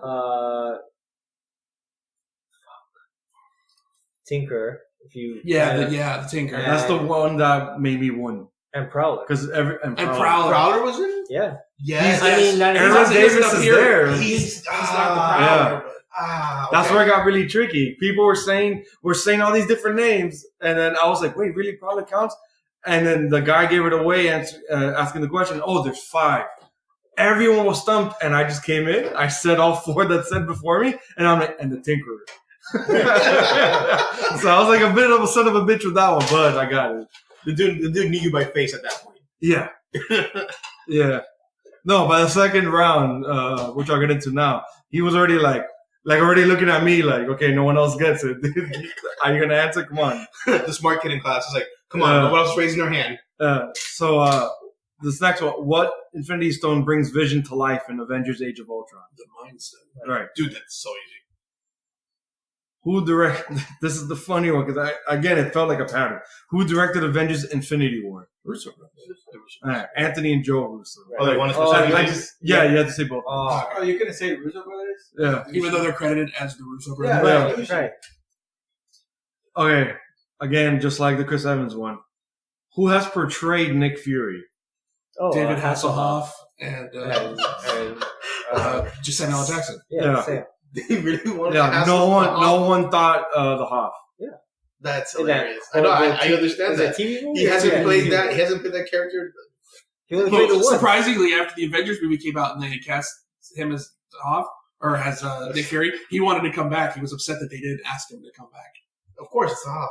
Tinker. The Tinker. That's the one that made me win. And Prowler. Because Prowler was in it? Yeah. Yes. Aaron Davis is there. He's not the Prowler. That's where it got really tricky. People were saying all these different names, and then I was like, "Wait, really? Prowler counts?" And then the guy gave it away, asking the question. Oh, there's 5. Everyone was stumped, and I just came in. I said all 4 that said before me, and I'm like, and the Tinkerer. So I was like a bit of a son of a bitch with that one, but I got it. The dude knew you by face at that point. Yeah. Yeah. No, by the second round, which I'll get into now, he was already already looking at me like, okay, no one else gets it. Are you going to answer? Come on. The smart kid in class is like, come on, no one else raising their hand. So this next one, what Infinity Stone brings Vision to life in Avengers Age of Ultron? The mindset. Right. Dude, that's so easy. Who directed? This is the funny one because again it felt like a pattern. Who directed Avengers: Infinity War? Russo. Anthony and Joe Russo. Oh, they wanted you had to say both. Oh, you couldn't say Russo brothers? Yeah. Even though they're credited as the Russo brothers. Right. Okay. Again, just like the Chris Evans one. Who has portrayed Nick Fury? Oh, David Hasselhoff and just Samuel L. Jackson. Yeah. They really wanted no one thought the Hoff. Yeah. That's hilarious. I know. I understand that. He hasn't played that. He hasn't played that character. He only played the one. Surprisingly, after the Avengers movie came out and they cast him as Hoff or as Nick Fury, he wanted to come back. He was upset that they didn't ask him to come back. Of course, it's Hoff.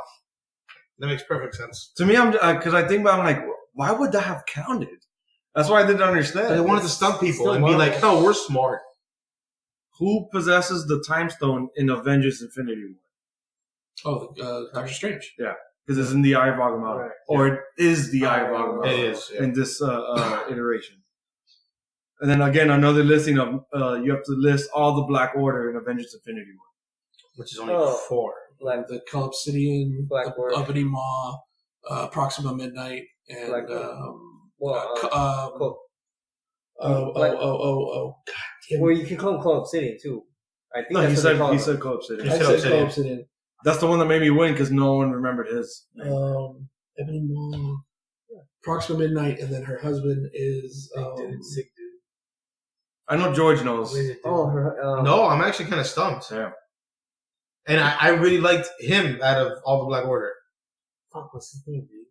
That makes perfect sense. To me, because I think about, I'm like, why would that have counted? That's why I didn't understand. They wanted to stump people and be like, "No, we're smart." Who possesses the Time Stone in Avengers: Infinity Oh, War? Doctor Strange. Yeah, because it's in the Eye of Agamotto, Right. or it is the Eye of Agamotto. It is in this iteration. And then again, another listing of you have to list all the Black Order in Avengers: Infinity War, which is only 4. Like the Obsidian, Black Order, Ebony Maw, Proxima Midnight, and Well, you can call him Call Obsidian too. I think he said Call Obsidian. I said Call Obsidian. That's the one that made me win because no one remembered his. Ebony Maw, Proxima Midnight, and then her husband is sick dude. I know George knows. No, I'm actually kind of stumped. Yeah. And I really liked him out of all the Black Order. Fuck, what's his name, dude?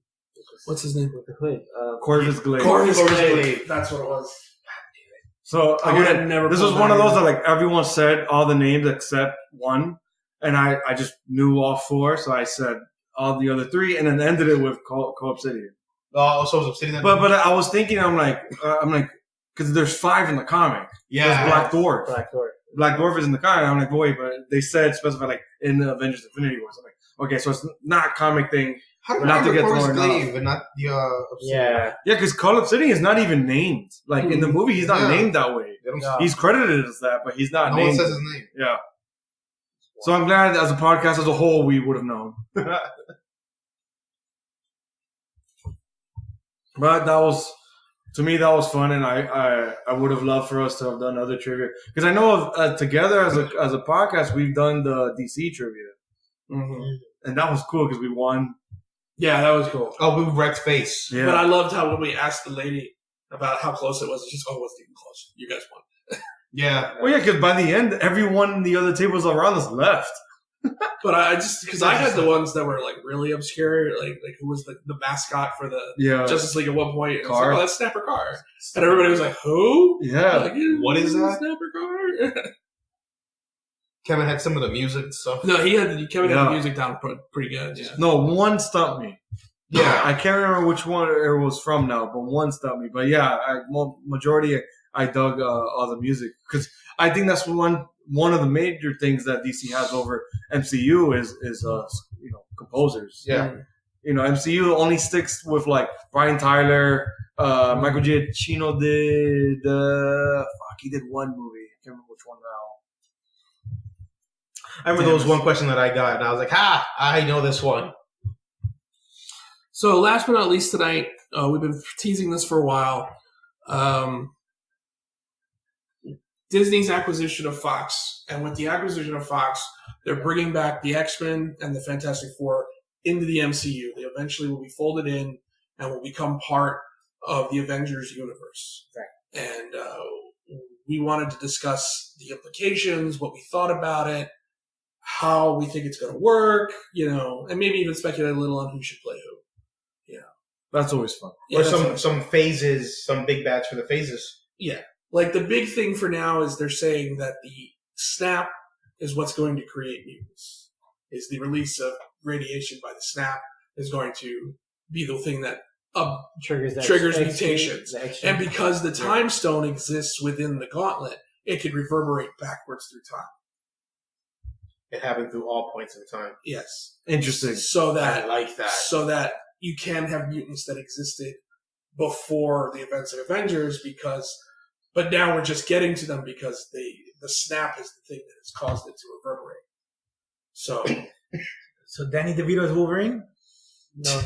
What's his name? With the hood. Corvus Glaive. Corvus Glaive. That's what it was. So again, this was one of those that like everyone said all the names except one, and I just knew all 4, so I said all the other 3, and then ended it with Call Obsidian. Oh, so it was Obsidian. But I was thinking, I'm like, because there's 5 in the comic. Yeah, there's Black Dwarf. Black Dwarf is in the comic. I'm like, boy, but they said specified like in the Avengers: Infinity War. So I'm like, okay, so it's not a comic thing. How did I get Corvus Glaive and not the Yeah, because Call Obsidian is not even named. Like in the movie, he's not named that way. He's credited as that, but he's not named. No one says his name. Yeah. So I'm glad, as a podcast as a whole, we would have known. But to me, that was fun, and I would have loved for us to have done other trivia because I know together as a podcast we've done the DC trivia, and that was cool because we won. Yeah, that was cool. Oh, we wrecked face. Yeah. But I loved how when we asked the lady about how close it was, it's just, it wasn't even close. You guys won. Yeah. Well, yeah, because by the end, everyone in the other tables around us left. But I just because I had the ones that were like really obscure, like who was the mascot for the Justice League at one point? And Carr. Like, oh, that's Snapper Carr, and everybody was like, "Who? Yeah, like, what is that? Snapper Carr." Kevin had some of the music stuff. No, Kevin had the music down pretty good. Yeah. No, one stumped me. Yeah, I can't remember which one it was from now, but one stumped me. But yeah, majority I dug all the music because I think that's one of the major things that DC has over MCU is composers. Yeah. MCU only sticks with like Brian Tyler, Michael Giacchino did he did one movie. I can't remember which one now. I remember there was one question that I got, and I was like, I know this one. So last but not least tonight, we've been teasing this for a while. Disney's acquisition of Fox, and with the acquisition of Fox, they're bringing back the X-Men and the Fantastic Four into the MCU. They eventually will be folded in and will become part of the Avengers universe. Right. And we wanted to discuss the implications, what we thought about it, how we think it's going to work, and maybe even speculate a little on who should play who. That's always fun. Yeah, or some phases, some big bats for the phases. Yeah. Like the big thing for now is they're saying that the snap is what's going to create mutants. Is the release of radiation by the snap is going to be the thing that triggers mutations. And because the time stone exists within the gauntlet, it can reverberate backwards through time. It happened through all points in time. Yes. Interesting. I like that. So that you can have mutants that existed before the events of Avengers but now we're just getting to them because the snap is the thing that has caused it to reverberate. So Danny DeVito is Wolverine?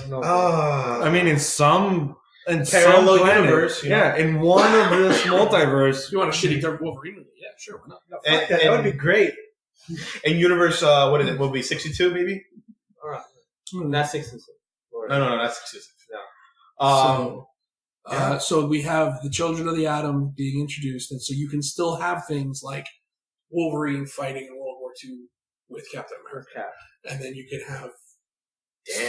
No. I mean, in some parallel universe, in one of this multiverse. You want a shitty Dark Wolverine movie? Yeah, sure, why not? That would be great. In universe, what is it? Will it be 62 maybe? Not 66. No, not 66. No. So we have the Children of the Atom being introduced, and so you can still have things like Wolverine fighting in World War II with Captain America, and then you can have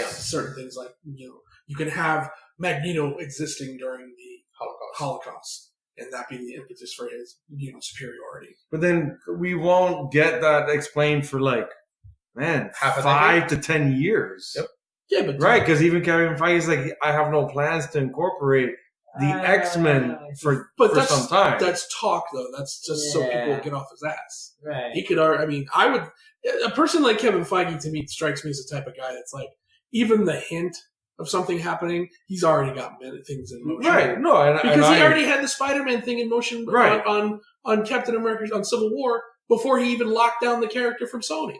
certain things like you can have Magneto existing during the Holocaust, and that being the impetus for his mutant superiority. But then we won't get that explained for 5 to 10 years. Yep. Yeah, but right, because even Kevin Feige is like, I have no plans to incorporate the X-Men for some time. That's talk, though. That's just so people get off his ass. Right. He could. A person like Kevin Feige to me strikes me as the type of guy that's like, even the hint of something happening, he's already got things in motion. Right. No, because he already had the Spider-Man thing in motion on Captain America on Civil War before he even locked down the character from Sony.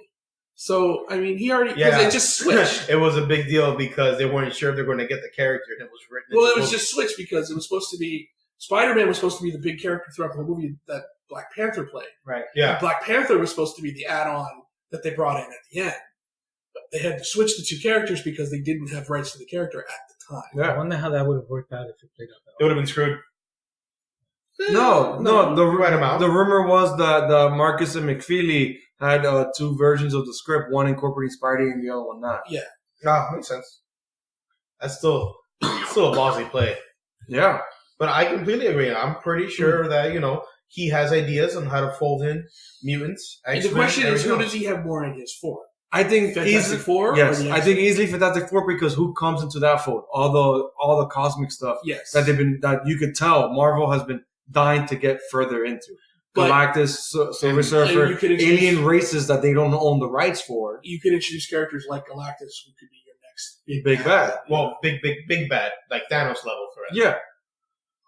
So, I mean, he already... Yeah. It just switched. It was a big deal because they weren't sure if they were going to get the character. And it was written... Well, it was just switched because it was supposed to be... Spider-Man was supposed to be the big character throughout the whole movie that Black Panther played. Right. Yeah. And Black Panther was supposed to be the add-on that they brought in at the end. But they had to switch the two characters because they didn't have rights to the character at the time. Yeah. I wonder how that would have worked out if it played out. It would have been screwed. No. The rumor was that Marcus and McFeely had two versions of the script, one incorporating Spidey and the other one not. Yeah. No, makes sense. That's still a ballsy play. Yeah. But I completely agree. I'm pretty sure that, he has ideas on how to fold in mutants. And the question is, who does he have more ideas for? I think Fantastic Four? Yes, I think easily Fantastic Four because who comes into that fold? All the cosmic stuff that you could tell Marvel has been dying to get further into. Galactus, Silver Surfer, alien races that they don't own the rights for. You could introduce characters like Galactus, who could be your next big bad. Well, big bad, like Thanos level threat. Yeah.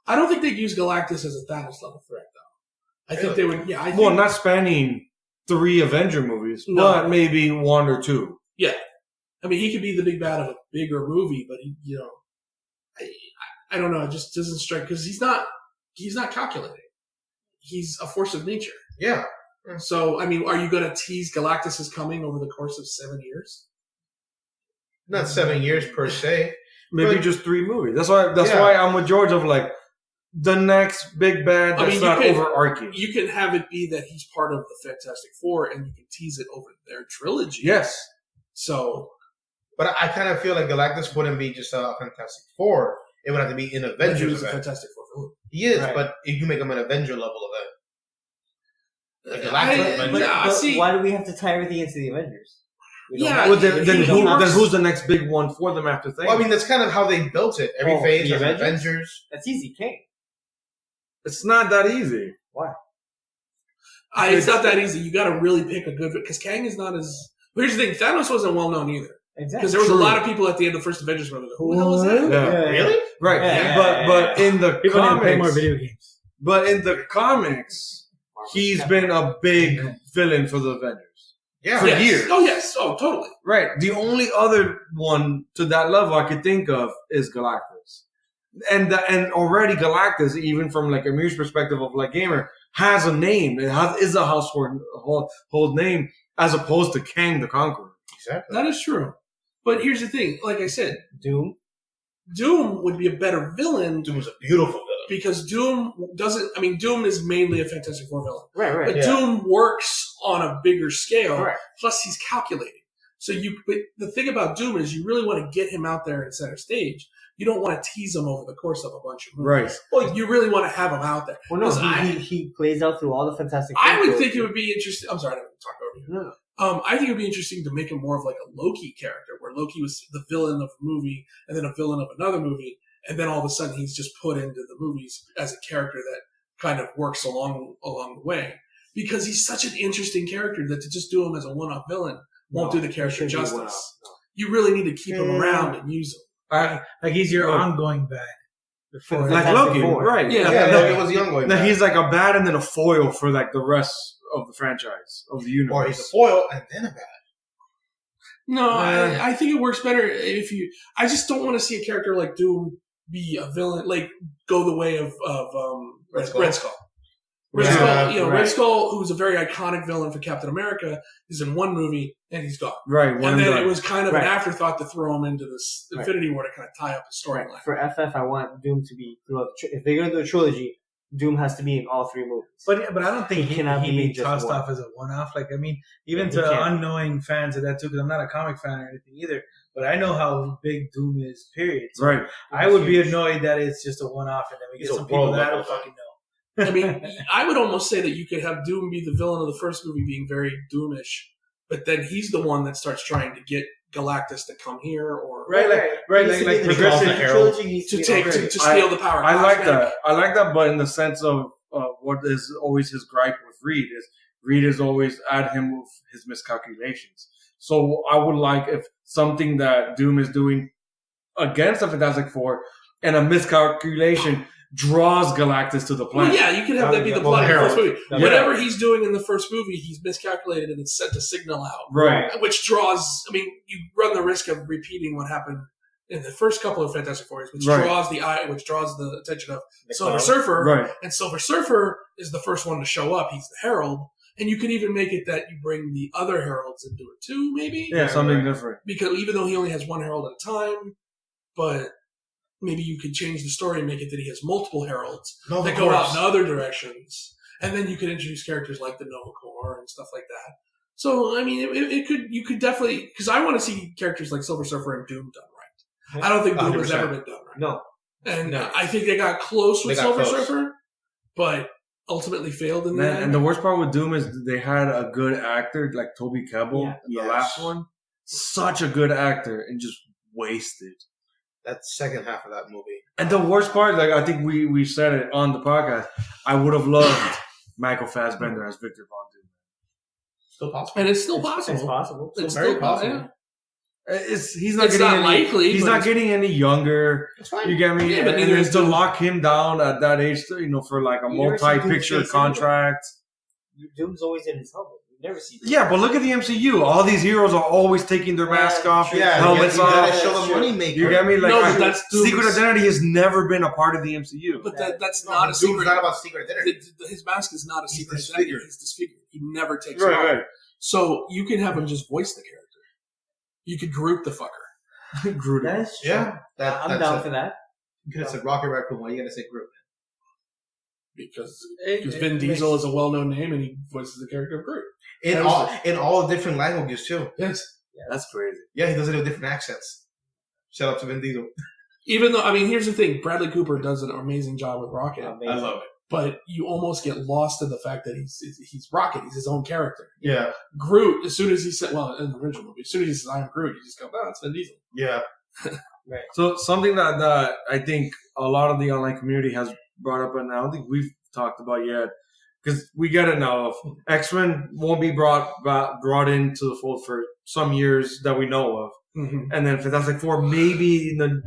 I don't think they'd use Galactus as a Thanos level threat, though. I think they would. Yeah. Not spanning 3 Avenger movies, but maybe 1 or 2. Yeah. I mean, he could be the big bad of a bigger movie, but I don't know. It just doesn't strike because he's not calculating. He's a force of nature. Yeah. So, I mean, are you going to tease Galactus is coming over the course of 7 years? Not 7 years per se. Maybe just 3 movies. That's why I'm with George of like, the next big bad that's not overarching. You can have it be that he's part of the Fantastic Four, and you can tease it over their trilogy. Yes. So, but I kind of feel like Galactus wouldn't be just a Fantastic Four. It would have to be an Avengers He's a event. Fantastic Four villain. He is, but if you make him an Avenger level event, like why do we have to tie everything into the Avengers? Well, then who's the next big one for them after Thanos? Well, I mean, that's kind of how they built it. Every phase has Avengers. That's easy, Kang. It's not that easy. Why? It's not that easy. You got to really pick a good... Because Kang is not as... But here's the thing. Thanos wasn't well known either. Exactly. Because there was a lot of people at the end of the first Avengers movie go, who the hell is that? Yeah. Really? Right. But in the people comics... play more video games. But in the comics, he's been a big villain for the Avengers. Yeah. For years. Oh, yes. Oh, totally. Right. The only other one to that level I could think of is Galactus. And already Galactus, even from like Amir's perspective of like gamer, has a name. Is a household name as opposed to Kang the Conqueror. Exactly. That is true. But here's the thing. Like I said, Doom would be a better villain. Doom is a beautiful villain. Because Doom doesn't... I mean, Doom is mainly a Fantastic Four villain. Right. But Doom works on a bigger scale. Correct. Plus, he's calculating. But the thing about Doom is you really want to get him out there in center stage. You don't want to tease him over the course of a bunch of movies. Right. Well, you really want to have him out there. Well, no, he plays out through all the Fantastic Four. I would think it would be interesting... I'm sorry, I didn't talk over you. No. I think it would be interesting to make him more of like a Loki character, where Loki was the villain of a movie and then a villain of another movie, and then all of a sudden he's just put into the movies as a character that kind of works along the way. Because he's such an interesting character that to just do him as a one-off villain won't do the character justice. No. You really need to keep him around and use him. Like he's your ongoing bad. Like Loki, right. Yeah, Loki was the ongoing bad. He's like a bad and then a foil for like the rest of the franchise, of the universe. Or he's a foil and then a bad. No, I think it works better if you... I just don't want to see a character like Doom be a villain, like go the way of Red Skull. Red Skull, who's a very iconic villain for Captain America, is in one movie and he's gone. Right. And then it was kind of an afterthought to throw him into this Infinity War to kind of tie up a storyline. For FF, I want Doom to be throughout. If they're going to do a trilogy, Doom has to be in all three movies. But I don't think he cannot be tossed off as a one-off. Like, I mean, even to unknowing fans of that too, because I'm not a comic fan or anything either. But I know how big Doom is. Period. So right. I would be annoyed that it's just a one-off, and then we get some people that I don't fucking know. I mean, I would almost say that you could have Doom be the villain of the first movie, being very Doomish, but then he's the one that starts trying to get Galactus to come here, or like progressive trilogy to steal the power. I like that. I like that, but in the sense of what is always his gripe with Reed is always at him with his miscalculations. So I would like if something that Doom is doing against the Fantastic Four and a miscalculation draws Galactus to the planet. Well, yeah, you could have that be the plot of the first movie. Yeah. Whatever he's doing in the first movie, he's miscalculated and it's sent a signal out. Right. Which draws, I mean, you run the risk of repeating what happened in the first couple of Fantastic Four, which draws the attention of Silver Surfer. Right. And Silver Surfer is the first one to show up. He's the Herald. And you could even make it that you bring the other Heralds into it too, maybe? Yeah, something different. Because even though he only has one Herald at a time, but maybe you could change the story and make it that he has multiple Heralds that go out in other directions. And then you could introduce characters like the Nova Corps and stuff like that. So, I mean, you could definitely, because I want to see characters like Silver Surfer and Doom done right. I don't think Doom 100%. Has ever been done right. No. And I think they got close with Silver Surfer, but ultimately failed in the end. And the worst part with Doom is they had a good actor like Toby Kebbell in the last one. Such a good actor and just wasted. That second half of that movie. And the worst part, like I think we said it on the podcast, I would have loved Michael Fassbender as Victor Von Doom. Still possible. And it's still possible. It's possible. It's very still possible. Yeah. He's not getting any younger. That's fine. You get me? Yeah, but and then to lock him down at that age, for like a multi-picture contract. Doom's always in his helmet. You never see. Yeah, but look at the MCU. All these heroes are always taking their mask off, helmets off. Show the money maker. You get me? Like, no, but that's Secret Identity has never been a part of the MCU. But that's not a secret. Doom's not about Secret Identity. His mask is not a secret identity. He's disfigured. He never takes it off. Right. So you can have him just voice the character. You could group the fucker. Groot. That's true. Yeah. I'm down for that. You could have said Rocket Raccoon. Why you gotta say Groot? because Vin Diesel is a well-known name and he voices the character of Groot. In all different languages, too. Yes. Yeah, that's crazy. Yeah, he does it with different accents. Shout out to Vin Diesel. Even though, here's the thing. Bradley Cooper does an amazing job with Rocket. I love it. But you almost get lost in the fact that he's Rocket. He's his own character. Yeah. Groot, as soon as he said, in the original movie, as soon as he says, "I'm Groot," you just go, "Oh, it's Vin Diesel." Yeah. Right. So something that I think a lot of the online community has brought up, and I don't think we've talked about yet, because we get it now. X-Men won't be brought into the fold for some years that we know of. Mm-hmm. And then Fantastic Four maybe in the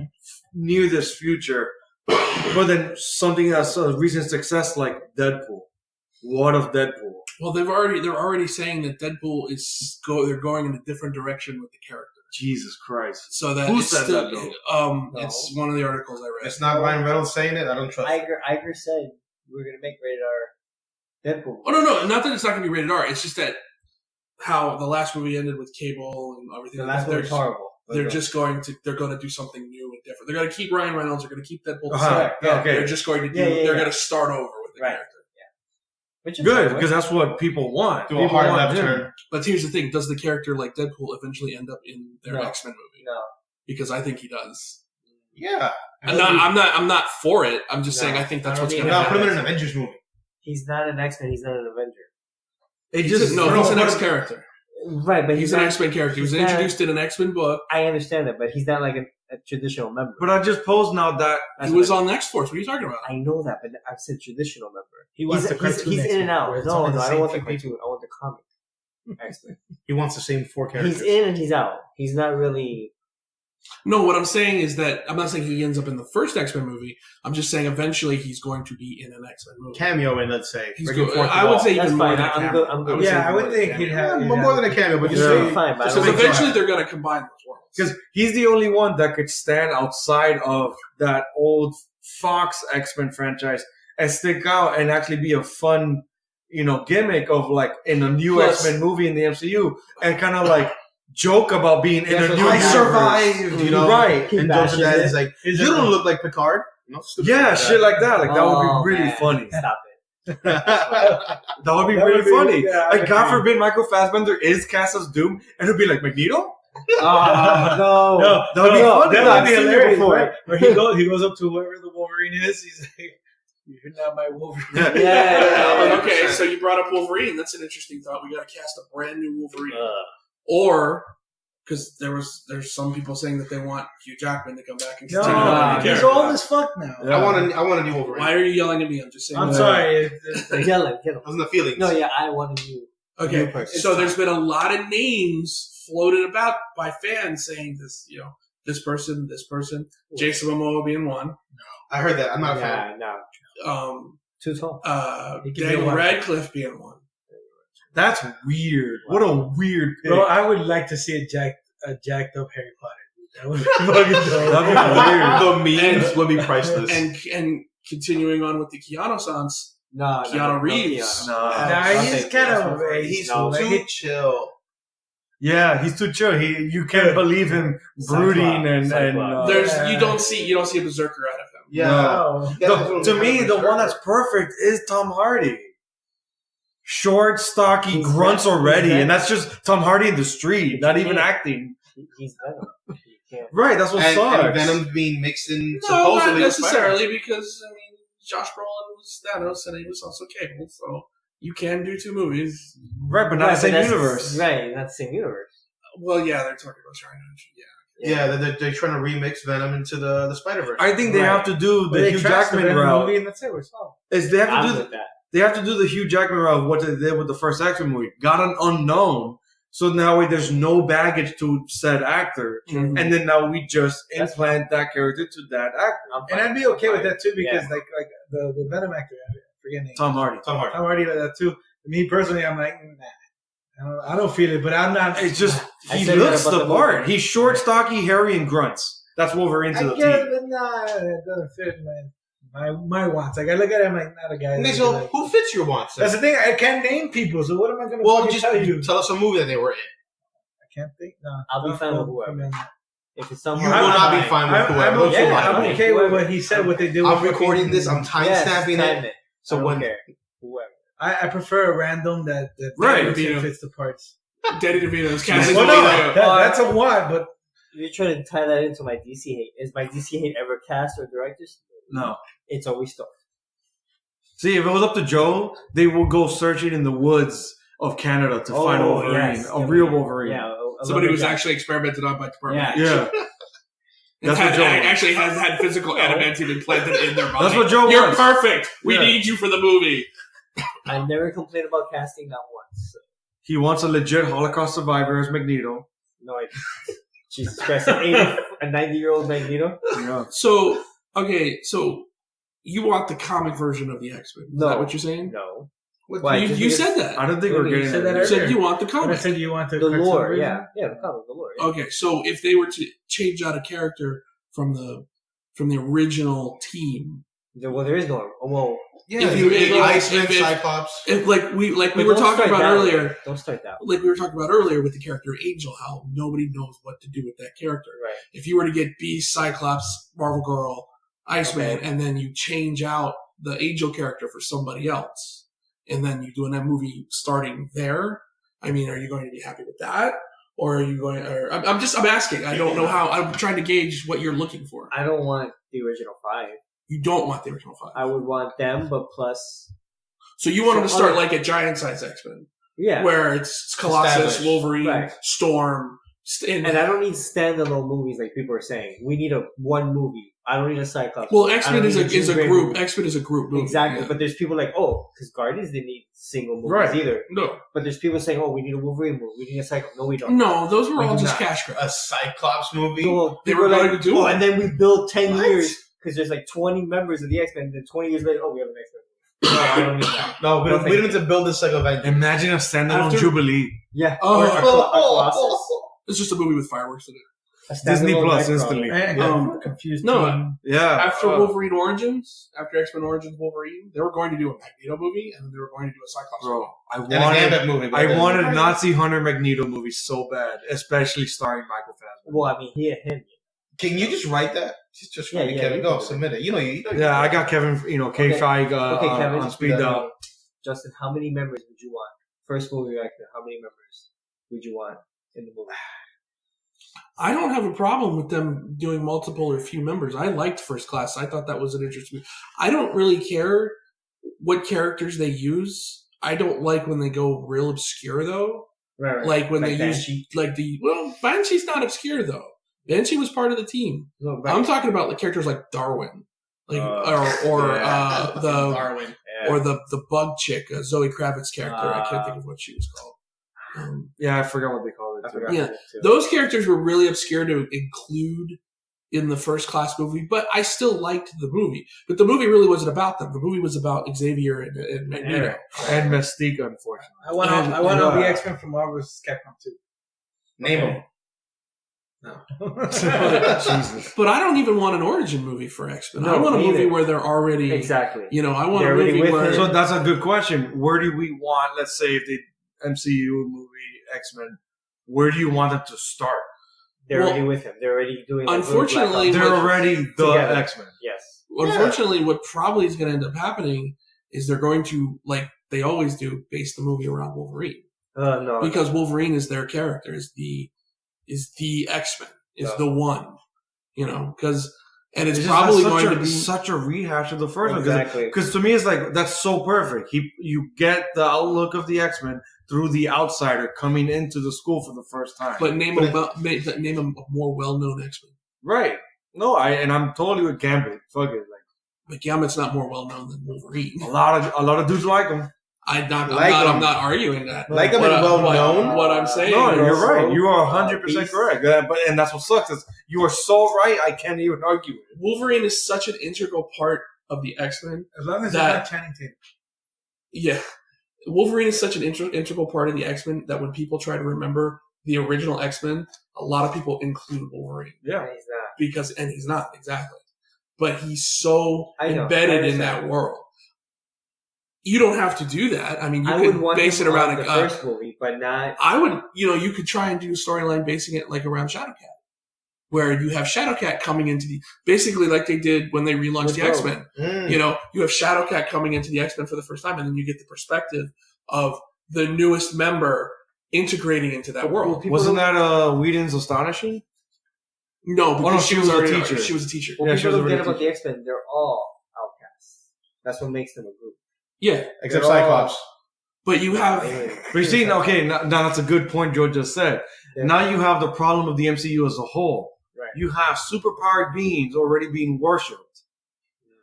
nearest future. But then something that's a recent success like Deadpool. What of Deadpool? Well, they're already saying that Deadpool they're going in a different direction with the character. Jesus Christ! So that who said that though? No. It's one of the articles I read. It's not Ryan Reynolds saying it. I don't trust. Iger said we're going to make rated R Deadpool. Oh no! Not that it's not going to be rated R. It's just that how the last movie ended with Cable and everything. The last one was horrible. They're going to do something new and different. They're going to keep Ryan Reynolds. They're going to keep Deadpool. Okay. They're just going to They're going to start over with the character. Which is good, because that's what people want. Do a hard left turn. But here's the thing: does the character like Deadpool eventually end up in their X-Men movie? No, because I think he does. Yeah, I'm not for it. I'm just saying I think that's what's going to happen. Put him in an Avengers movie. He's not an X-Men. He's not an Avenger. He's an X-character. Right, but he's an X-Men character. He was introduced in an X-Men book. I understand that, but he's not like a traditional member. But I just posed now that he was on X-Force. What are you talking about? I know that, but I've said traditional member. He's in and out. No, I don't want the cartoon. I want the comic. X-Men. He wants the same 4 characters. He's in and he's out. He's not really. No, what I'm saying is that I'm not saying he ends up in the first X-Men movie. I'm just saying eventually he's going to be in an X-Men movie. Cameo in, let's say. I would say even more than a cameo. I'm good. Yeah, I would think he'd have more than a cameo, but just fine. Because eventually they're going to combine those worlds. Because he's the only one that could stand outside of that old Fox X-Men franchise and stick out and actually be a fun, gimmick of like in a new X-Men movie in the MCU and kind of like joke about being in a new. I survived, right? And Dr. Dad is like, you don't look like Picard. No, yeah, shit like that. Like that would be really funny. Stop it. That would be really funny. Yeah, like God forbid Michael Fassbender is cast as Doom and he'll be like Magneto. No, that would be funny. That would be hilarious. Where he goes up to whoever the Wolverine is. He's like, "You're not my Wolverine." Yeah. Okay, so you brought up Wolverine. That's an interesting thought. We got to cast a brand new Wolverine, or because there's some people saying that they want Hugh Jackman to come back and continue. No, he's old as fuck now. Yeah. I want a new Wolverine. Why are you yelling at me? I'm just saying. I'm sorry. Yelling. Wasn't the feelings. No, yeah, I want a new. Okay, so there's been a lot of names floated about by fans saying this, this person. Jason Momoa being one. No. I heard that. I'm not a fan. No. Too tall. Daniel Radcliffe being one. That's weird. What a weird pick. Bro, I would like to see a jacked up Harry Potter. That would be fucking dope. That'd be weird. The memes would be priceless. And continuing on with the Keanu-sans. Keanu Reeves. He's kind of he's too chill. Yeah, he's too chill. You can't believe him brooding and you don't see a berserker out of him. Yeah. No. To me, the one that's perfect is Tom Hardy. Short, stocky, grunts already, and that's just Tom Hardy in the street, not even acting. He's Venom. Right, that's what sucks. And Venom being mixed in supposedly not necessarily because Josh Brolin was Thanos and he was also Cable, so you can do 2 movies. Right, but not the same universe. Right, not the same universe. Well, yeah, they're talking about trying to. Yeah, they're trying to remix Venom into the Spider-Verse. I think they have to do the Hugh Jackman route. Movie and that's it. We're solved. They have to do the Hugh Jackman route of what they did with the first X-Men movie. Got an unknown, so now there's no baggage to said actor, and then now we just implant that character to that actor. And I'd be okay with that too because like the Venom actor, I forget his name. Tom Hardy like that too. Me personally, I'm like, nah. I don't feel it, but I'm not. It's just he looks the part. He's short, stocky, hairy, and grunts. That's Wolverine to the team. But nah, it doesn't fit, man. My wants. Like I look at him like not a guy. So who fits your wants? That's the thing. I can't name people. So what am I going to tell you? Tell us a movie that they were in. I can't think. No, I'll be fine with whoever. If it's someone, you will not be fine with whoever. I'm okay with what he said. What they did. I'm recording this. I'm time stamping it. So whoever. I prefer a random that fits the parts. Danny DeVito's casting. That's a what, but you're trying to tie that into my DC hate. Is my DC hate ever cast or directors? No. It's always stuff. See, if it was up to Joe, they would go searching in the woods of Canada to find a Wolverine, a real Wolverine. Yeah, somebody who's actually experimented on by department. Yeah. That's what Joe actually has had physical adamantium implanted in their body. That's what Joe You're wants. perfect. We need you for the movie. I never complained about casting not once. So. He wants a legit Holocaust survivor as Magneto. No, Jesus Christ, a 90-year-old Magneto. Yeah. So you want the comic version of the X-Men? Is that what you're saying? No. Why? You said that. I don't think we're getting that. You said you want the comic. I said you want the lore. Yeah, the comic, the lore. Yeah. Okay, so if they were to change out a character from the original team, well, there is no. Well, yeah, Iceman, Cyclops. If we were talking about earlier. Don't start that. Like we were talking about earlier with the character Angel, how nobody knows what to do with that character. Right. If you were to get Beast, Cyclops, Marvel Girl, Iceman, and then you change out the Angel character for somebody else, and then you do a movie starting there, I mean, are you going to be happy with that? Or are you going? Or I'm asking. I don't know how. I'm trying to gauge what you're looking for. I don't want the original 5. You don't want the original 5. I would want them, but plus. So you want them to start like a giant size X-Men. Yeah. Where it's Colossus, Wolverine, Storm. And I don't need standalone movies like people are saying. We need one movie. I don't need a Cyclops. Well, X-Men is a group. Movie. X-Men is a group movie. Exactly. Yeah. But there's people like, because Guardians didn't need single movies either. No. But there's people saying, we need a Wolverine movie. We need a Cyclops. No, we don't. No, those were all just cash grabs. A Cyclops movie? No, they were going to do it. And then we built 10 years because there's like 20 members of the X-Men. And then 20 years later, we have an X-Men movie. No, I don't need that. No, we don't need to build this like event. Imagine a standalone Jubilee. Yeah. Or a Colossus. It's just a movie with fireworks in it. Disney Plus instantly. I'm confused. No, yeah. After Wolverine Origins, after X-Men Origins Wolverine, they were going to do a Magneto movie, and then they were going to do a Cyclops movie. I wanted a Nazi Hunter Magneto movie so bad, especially starring Michael Fassbender. Well, I mean, him. Can you just write that? Just write it, Kevin. Go submit it. Yeah, I got Kevin. K Feig Kevin, on speed dial. Justin, how many members would you want? First movie X-Men. How many members would you want in the movie? I don't have a problem with them doing multiple or few members. I liked First Class. I thought that was an interesting. I don't really care what characters they use. I don't like when they go real obscure though. Right. Like when they Banshee. use Banshee's not obscure though. Banshee was part of the team. No, I'm talking about the characters like Darwin, the Darwin, or the bug chick, Zoe Kravitz's character. I can't think of what she was called. I forgot what they called it. Yeah, those characters were really obscure to include in the First Class movie, but I still liked the movie. But the movie really wasn't about them. The movie was about Xavier and Magneto. And Mystique, unfortunately. I want all the X-Men from Marvel vs. Capcom 2. Name them. No. Jesus. But I don't even want an origin movie for X-Men. No, I want a movie where they're already... Exactly. I want a movie where... So that's a good question. Where do we want, let's say, if the MCU movie X-Men, where do you want them to start? They're already with him. They're already doing. Unfortunately, they're already the X-Men. Yes. Unfortunately, what probably is going to end up happening is they're going to, like they always do, base the movie around Wolverine. No, because Wolverine is their character, is the X-Men, is the one, because. And it's probably going to be such a rehash of the first one. Exactly. Because to me, it's like, that's so perfect. You get the outlook of the X-Men through the outsider coming into the school for the first time. But name a more well-known X-Men. Right. No, I'm totally with Gambit. Fuck it. But Gambit's not more well-known than Wolverine. A lot of dudes like him. I'm not arguing that. Like him and well-known? What I'm saying. No, you're right. You are 100% correct. And that's what sucks. Is you are so right, I can't even argue it. Wolverine is such an integral part of the X-Men. As long as it's not Channing Tatum. Yeah. Wolverine is such an integral part of the X-Men that when people try to remember the original X-Men, a lot of people include Wolverine. Yeah. And he's not. He's not, exactly. But he's so embedded in that world. You don't have to do that. I mean, you could base it around the first movie, but not. I would, you could try and do a storyline basing it like around Shadowcat. where you have Shadowcat coming into basically like they did when they relaunched the X-Men. You know, you have Shadowcat coming into the X-Men for the first time, and then you get the perspective of the newest member integrating into that world. Wasn't that Whedon's Astonishing? No, because she was a teacher. She was a teacher. Well, people don't forget about the X-Men. They're all outcasts. That's what makes them a group. Yeah. Except Cyclops. But you have... But you see, okay, now that's a good point George just said. Yeah. Now you have the problem of the MCU as a whole. Right. You have superpowered beings already being worshipped.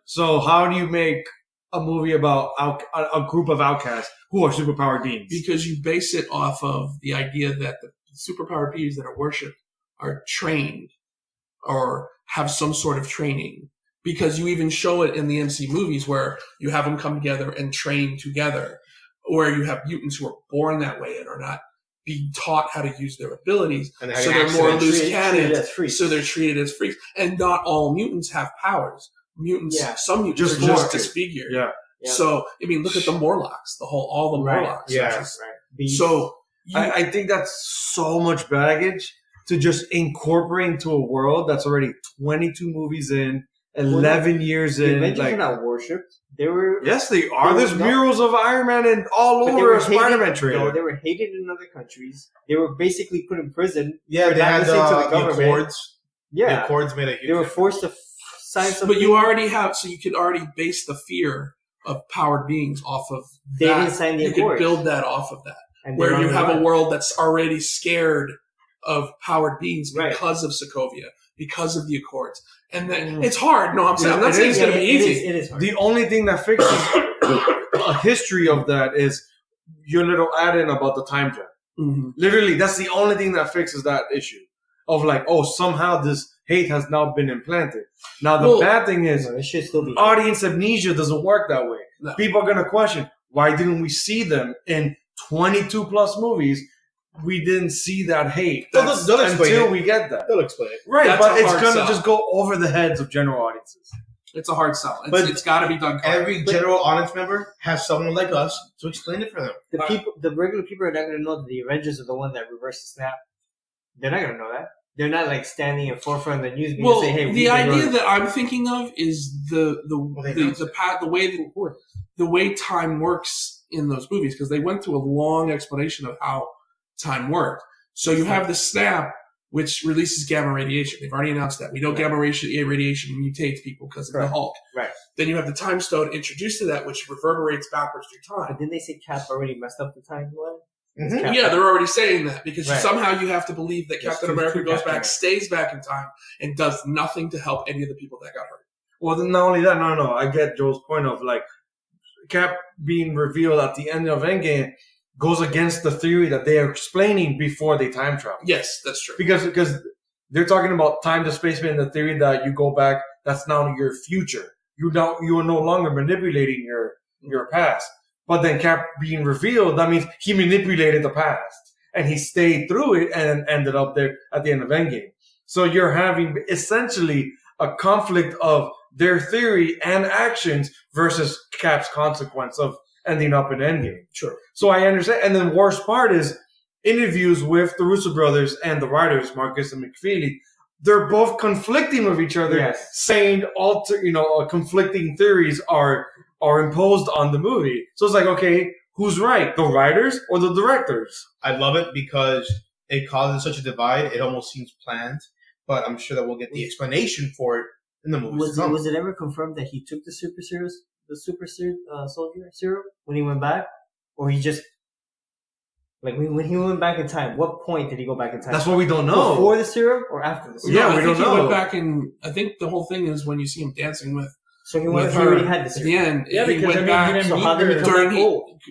So how do you make a movie about a group of outcasts who are superpowered beings? Because you base it off of the idea that the superpowered beings that are worshipped are trained or have some sort of training. Because you even show it in the MC movies where you have them come together and train together. Where you have mutants who are born that way and are not being taught how to use their abilities. So they're more loose cannons. So they're treated as freaks. And not all mutants have powers. Mutants, some mutants are just disfigured. Yeah. So, I mean, look at the Morlocks, all the Morlocks. Yeah. So, I think that's so much baggage to just incorporate into a world that's already 22 movies in, 11 years in. The Avengers are not worshipped. They were. Yes, they are. There's murals of Iron Man and all over a Spider-Man trailer. No, they were hated in other countries. They were basically put in prison. Yeah, they had the Accords. Yeah. The Accords made a huge... They were forced to sign something. But you already have... So you could already base the fear of powered beings off of that. They didn't sign the Accords. You could build that off of that. And where you have a world that's already scared of powered beings because of Sokovia, because of the Accords. And then it's hard. No, I'm not saying it's going to be easy. It is hard. The only thing that fixes a history of that is your little add-in about the time jump. Mm-hmm. Literally, that's the only thing that fixes that issue of like, oh, somehow this hate has now been implanted. Now, the bad thing is it should still be audience amnesia doesn't work that way. No. People are going to question, why didn't we see them in 22 plus movies? We didn't see that hate they'll explain until it. we get that. They'll explain it. Right, but it's going to just go over the heads of general audiences. It's a hard sell. But it's got to be done correctly. Every general audience member has someone like us to explain it for them. The regular people are not going to know that the Avengers are the one that reversed the snap. They're not going to know that. They're not like standing in forefront of the news and say, "Hey." The idea that I'm thinking of is the way time works in those movies, because they went through a long explanation of how time worked. So you have the snap, which releases gamma radiation. They've already announced that. We know gamma radiation mutates people because of the Hulk. Right. Then you have the time stone introduced to that, which reverberates backwards through time. But didn't they say Cap already messed up the timeline? Mm-hmm. Yeah, they're already saying that because somehow you have to believe that Captain America goes back, stays back in time, and does nothing to help any of the people that got hurt. Well, then not only that, no. I get Joel's point of like Cap being revealed at the end of Endgame goes against the theory that they are explaining before they time travel. Yes, that's true. Because they're talking about time displacement and the theory that you go back, that's now your future. You are no longer manipulating your past. But then Cap being revealed, that means he manipulated the past. And he stayed through it and ended up there at the end of Endgame. So you're having essentially a conflict of their theory and actions versus Cap's consequence of ending up in Endgame. Sure. So I understand. And then worst part is interviews with the Russo brothers and the writers, Marcus and McFeely. They're both conflicting with each other, saying conflicting theories are imposed on the movie. So it's like, okay, who's right? The writers or the directors? I love it because it causes such a divide. It almost seems planned, but I'm sure that we'll get the explanation for it in the movie. Was it ever confirmed that he took the super soldier serum when he went back, or he just when he went back in time? What point did he go back in time? That's what we don't know. Before the serum or after the serum? Yeah, we don't know. He went back I think the whole thing is when you see him dancing with. So he already had the serum. At the end, yeah, he went back. So how did he come back old?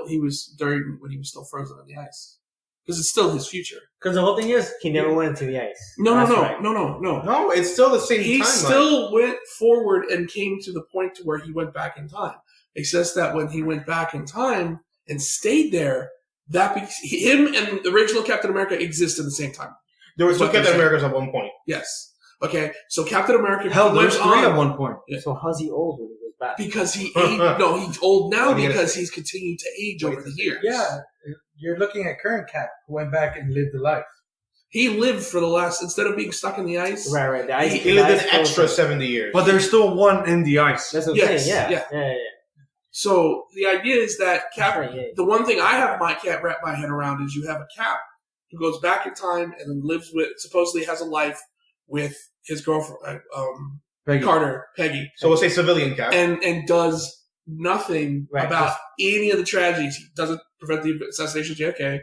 He was during when he was still frozen on the ice, because it's still his future. Because the whole thing is he never went into the ice. No, it's still the same. He still went forward and came to the point to where he went back in time. It's just that when he went back in time and stayed there, him and the original Captain America exist at the same time. There was two Captain Americas at one point. Yes. Okay, so Captain America. There's three at one point. Yeah. So how's he old when he goes back? Because he aged. No, he's old now because he's continued to age over the years. Yeah, you're looking at current Cap who went back and lived the life. He lived for the last, instead of being stuck in the ice. Right. The ice, he lived an extra 70 years. But there's still one in the ice. That's what I'm saying. Yeah. So the idea is that the one thing I can't wrap my head around is you have a Cap who goes back in time and then supposedly has a life with his girlfriend, Peggy. So we'll say civilian Cap. And does nothing about any of the tragedies. He doesn't prevent the assassination of JFK.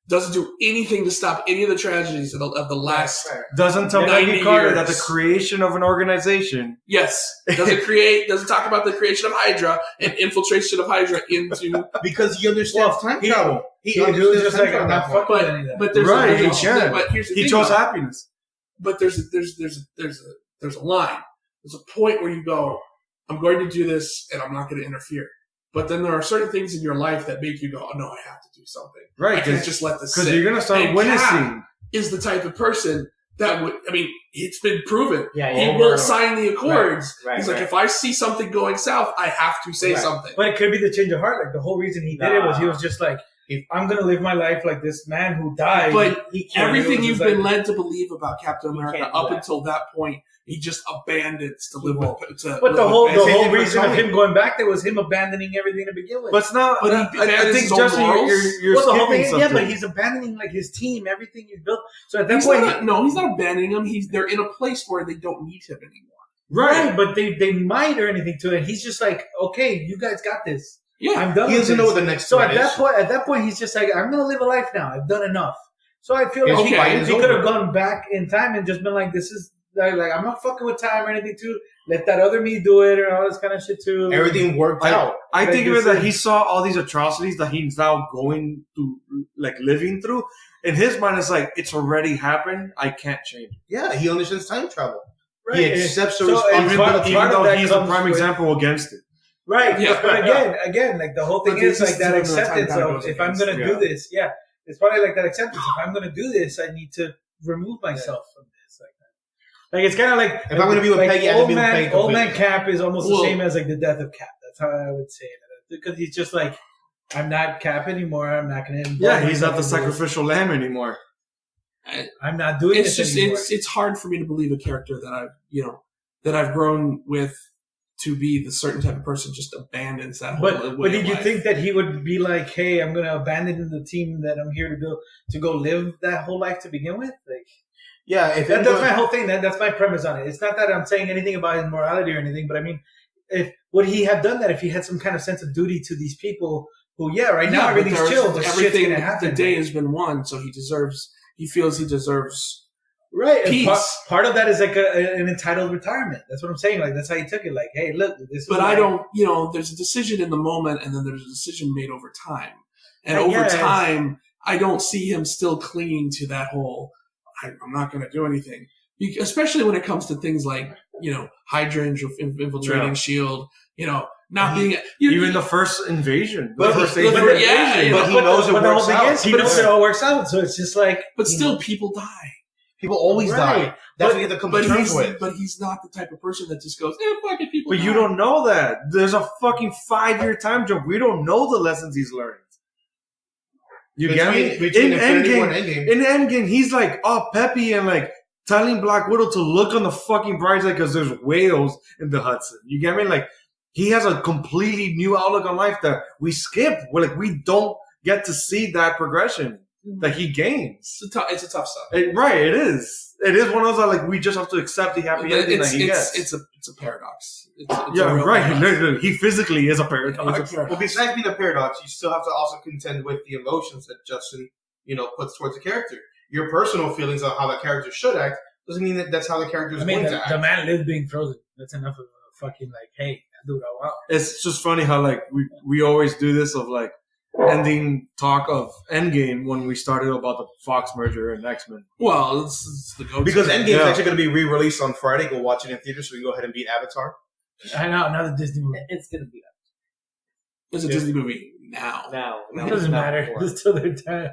Doesn't do anything to stop any of the tragedies of the last. Doesn't tell Peggy Carter that the creation of an organization. Yes, doesn't talk about the creation of Hydra and infiltration of Hydra into because he understands time travel. He was just like, I'm not fucking with any of that. But there's but here's the thing, chose happiness. But there's a line. There's a point where you go, I'm going to do this and I'm not going to interfere. But then there are certain things in your life that make you go, oh, no, I have to do something. Right. I can't just let this sit. Because you're going to start witnessing. Cap is the type of person that would, it's been proven. Yeah, he won't sign the accords. He's like, if I see something going south, I have to say something. But it could be the change of heart. Like, the whole reason he did it was he was just like, if I'm going to live my life like this man who died. But everything you've been led to believe about Captain America up until that point, he just abandons to live with. But the whole reason of him going back there was him abandoning everything to begin with. But it's not. But I think Justin, you're skipping something. Yeah, but he's abandoning like his team, everything he's built. So at that point, he's not abandoning them. They're in a place where they don't need him anymore. Right, but they might or anything to it. He's just like, okay, you guys got this. Yeah, I'm done. He doesn't know what the next. So at that point, he's just like, I'm gonna live a life now. I've done enough. So I feel like he could have gone back in time and just been like, this is. Like, I'm not fucking with time or anything too. Let that other me do it or all this kind of shit too. Everything worked out. I think of it that he saw all these atrocities that he's now going to, like, living through. In his mind, it's like, it's already happened. I can't change it. Yeah, he understands time travel. Right. He accepts the responsibility, even though he's a prime example against it. Right. Yeah. But again, like, the whole thing is like that acceptance of, if I'm going to do this, it's probably like that acceptance. If I'm going to do this, I need to remove myself from this. Like it's kind of like if I'm going to be with Peggy, old man Cap is almost the same as like the death of Cap. That's how I would say it because he's just like I'm not Cap anymore. I'm not going to. Yeah, he's not the sacrificial lamb anymore. I'm not doing this anymore. It's hard for me to believe a character that I've grown with to be the certain type of person just abandons that. But did you think that he would be like, hey, I'm going to abandon the team that I'm here to go live that whole life to begin with, like. Yeah, that's my whole thing. That's my premise on it. It's not that I'm saying anything about his morality or anything, but I mean, would he have done that if he had some kind of sense of duty to these people who, now everything's chill, but shit's gonna happen. The day has been won, so he feels he deserves peace. Part of that is like an entitled retirement. That's what I'm saying. Like that's how he took it. Like, hey, look, this. But I don't. There's a decision in the moment, and then there's a decision made over time, and over time, I don't see him still clinging to that whole. I'm not going to do anything, especially when it comes to things like, Hydra infiltrating S.H.I.E.L.D., not being... even the first invasion. But he knows it works out. He knows it all works out, so it's just like... But still, people die. People always die. That's what you have to come to terms with. But he's not the type of person that just goes, fucking people die. But you don't know that. There's a fucking 5-year time jump. We don't know the lessons he's learned. You get me? In Endgame, he's like, peppy and like telling Black Widow to look on the fucking bright side because there's whales in the Hudson. You get me? Like, he has a completely new outlook on life that we skip. We don't get to see that progression that he gains. It's a tough stuff. It is. It is one of those that, like, we just have to accept the happy ending that he gets. It's a paradox. Paradox. He physically is a paradox. Well, besides being a paradox, you still have to also contend with the emotions that Justin, puts towards the character. Your personal feelings on how the character should act doesn't mean that that's how the character is going to act. The man lived being frozen. That's enough of a fucking, like, hey, do what I want. It's just funny how, like, we always do this of, like, ending talk of Endgame when we started about the Fox merger and X-Men. Well, it's the go-to. Because Endgame is actually going to be re-released on Friday. Go watch it in theaters so we can go ahead and beat Avatar. I know, another Disney movie. It's going to be Avatar. It's a Disney movie now. It doesn't matter. It's still their time.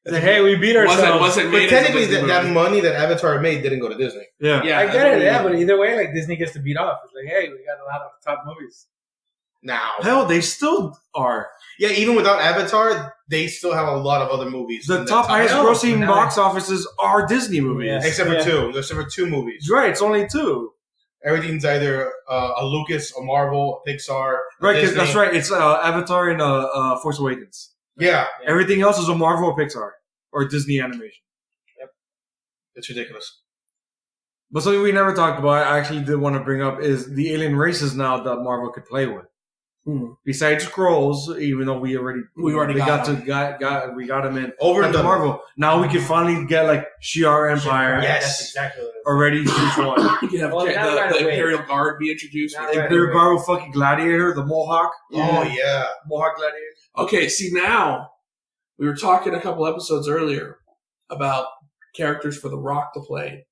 It's like, hey, we beat ourselves. Wasn't but technically, that money that Avatar made didn't go to Disney. Yeah, I get it. Yeah, but either way, like Disney gets to beat off. It's like, hey, we got a lot of top movies. now. Hell, they still are. Yeah, even without Avatar, they still have a lot of other movies. The top highest grossing box offices are Disney movies. Yeah. Except for two. Except for two movies. Right, it's only 2. Everything's either a Lucas, a Marvel, a Pixar. Right, Disney. that's right. It's Avatar and Force Awakens. Yeah. Everything else is a Marvel or Pixar or Disney animation. Yep. It's ridiculous. But something we never talked about, I actually did want to bring up, is the alien races now that Marvel could play with. Besides Skrulls, even though we already got them in over the Marvel. Now we can finally get like Shi'ar Empire. Yes, that's exactly what it is. Already each one. You can have the Imperial Guard be introduced. Imperial Guard with fucking Gladiator, the Mohawk. Oh yeah, Mohawk Gladiator. Okay, see now we were talking a couple episodes earlier about characters for The Rock to play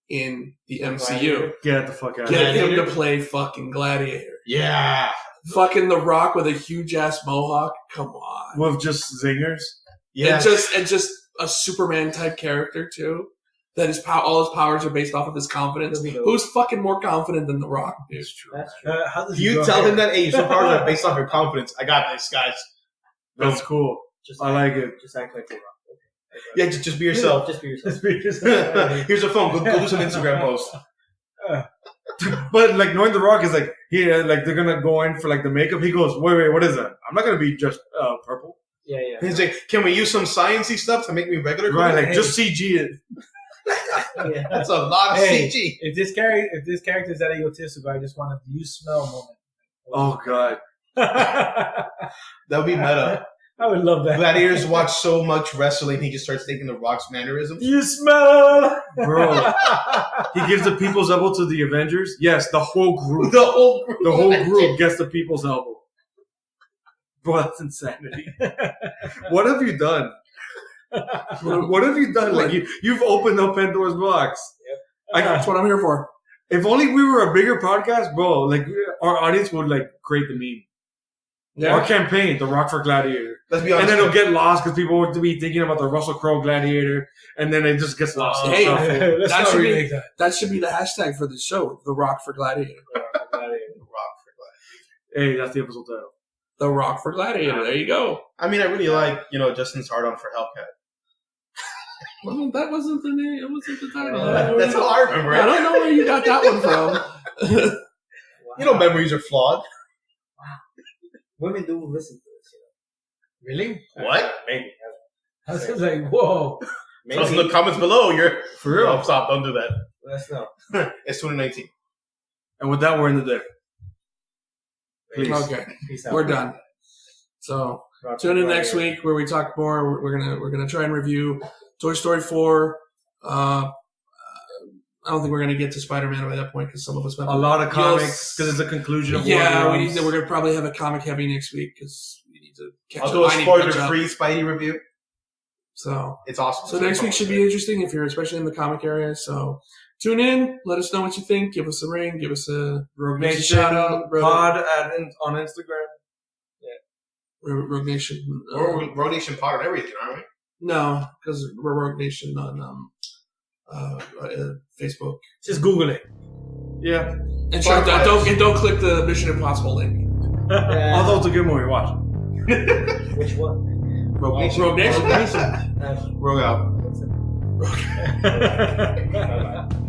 in the MCU. Get the fuck out of Get here. him to play fucking Gladiator. yeah. Fucking The Rock with a huge ass mohawk. Come on. With just zingers. Yeah. And just a Superman type character too. That all his powers are based off of his confidence. Who's fucking more confident than The Rock, dude? That's true. How does You tell him that, hey, your superpowers are based off your confidence. I got this, guys. That's cool. I like it. Just act like The Rock. Yeah, just be yourself. Just be yourself. Just be yourself. Here's a phone. Go do some Instagram posts. But like knowing The Rock is like like they're gonna go in for like the makeup. He goes, wait, what is that? I'm not gonna be just purple. Yeah. He's like, can we use some sciencey stuff to make me regular? Right, like Hey. just CG it. Yeah. That's a lot of Hey, CG. if this character is that egotistical, I just want a you smell moment. Oh god. That would be meta. I would love that. Gladiators watch so much wrestling, he just starts taking the Rock's mannerisms. You smell, Bro. He gives the people's elbow to the Avengers. Yes, the whole group. The whole group. The whole group gets the people's elbow. Bro, that's insanity. What have you done? What have you done? Like you've opened up Pandora's box. Yep. That's what I'm here for. If only we were a bigger podcast, bro. Like our audience would like create the meme. Yeah. Our campaign, The Rock for Gladiator. Let's be And honest. then it'll get lost because people would be thinking about the Russell Crowe Gladiator, and then it just gets lost. in the Hey, shuffle. Let's That not should be- remake that. That should be the hashtag for the show. The Rock for Gladiator. Hey, that's the episode title. The Rock for Gladiator. There you go. I mean, I really like, Justin's hard on for Hellcat. Well, that wasn't the name. It wasn't the title. That's how I remember it. I don't know where you got that one from. Memories are flawed. Women do listen to this, Really? What? Maybe. I was just like, whoa. Tell us in the comments below. You're For real. Oh, stop! Don't do that. Let us know. It's 2019. And with that, we're in the day. Please. Okay, Peace out. we're done. So tune in next week where we talk more. We're gonna try and review Toy Story 4. I don't think we're gonna get to Spider-Man by that point because some of us A lot of comics because it's a conclusion of Yeah, War Drums. we're gonna probably have a comic heavy next week because we need to catch I'll up. do a I need to catch up. spoiler-free Spidey review. So It's awesome. So next week should be interesting if you're especially in the comic area. So tune in, let us know what you think. Give us a ring, give us a Rogue give us a Nation shout out, brother. pod on Instagram. Rogue Nation. We're Road Nation Pod and everything, aren't we? No, because we're Rogue Nation on Facebook. Just Google it. Yeah. And sure, don't click the Mission Impossible link. Although it's a good movie, watch. Which one? Rogue Nation. Rogue Nation. Nation. Rogue out. Bye-bye.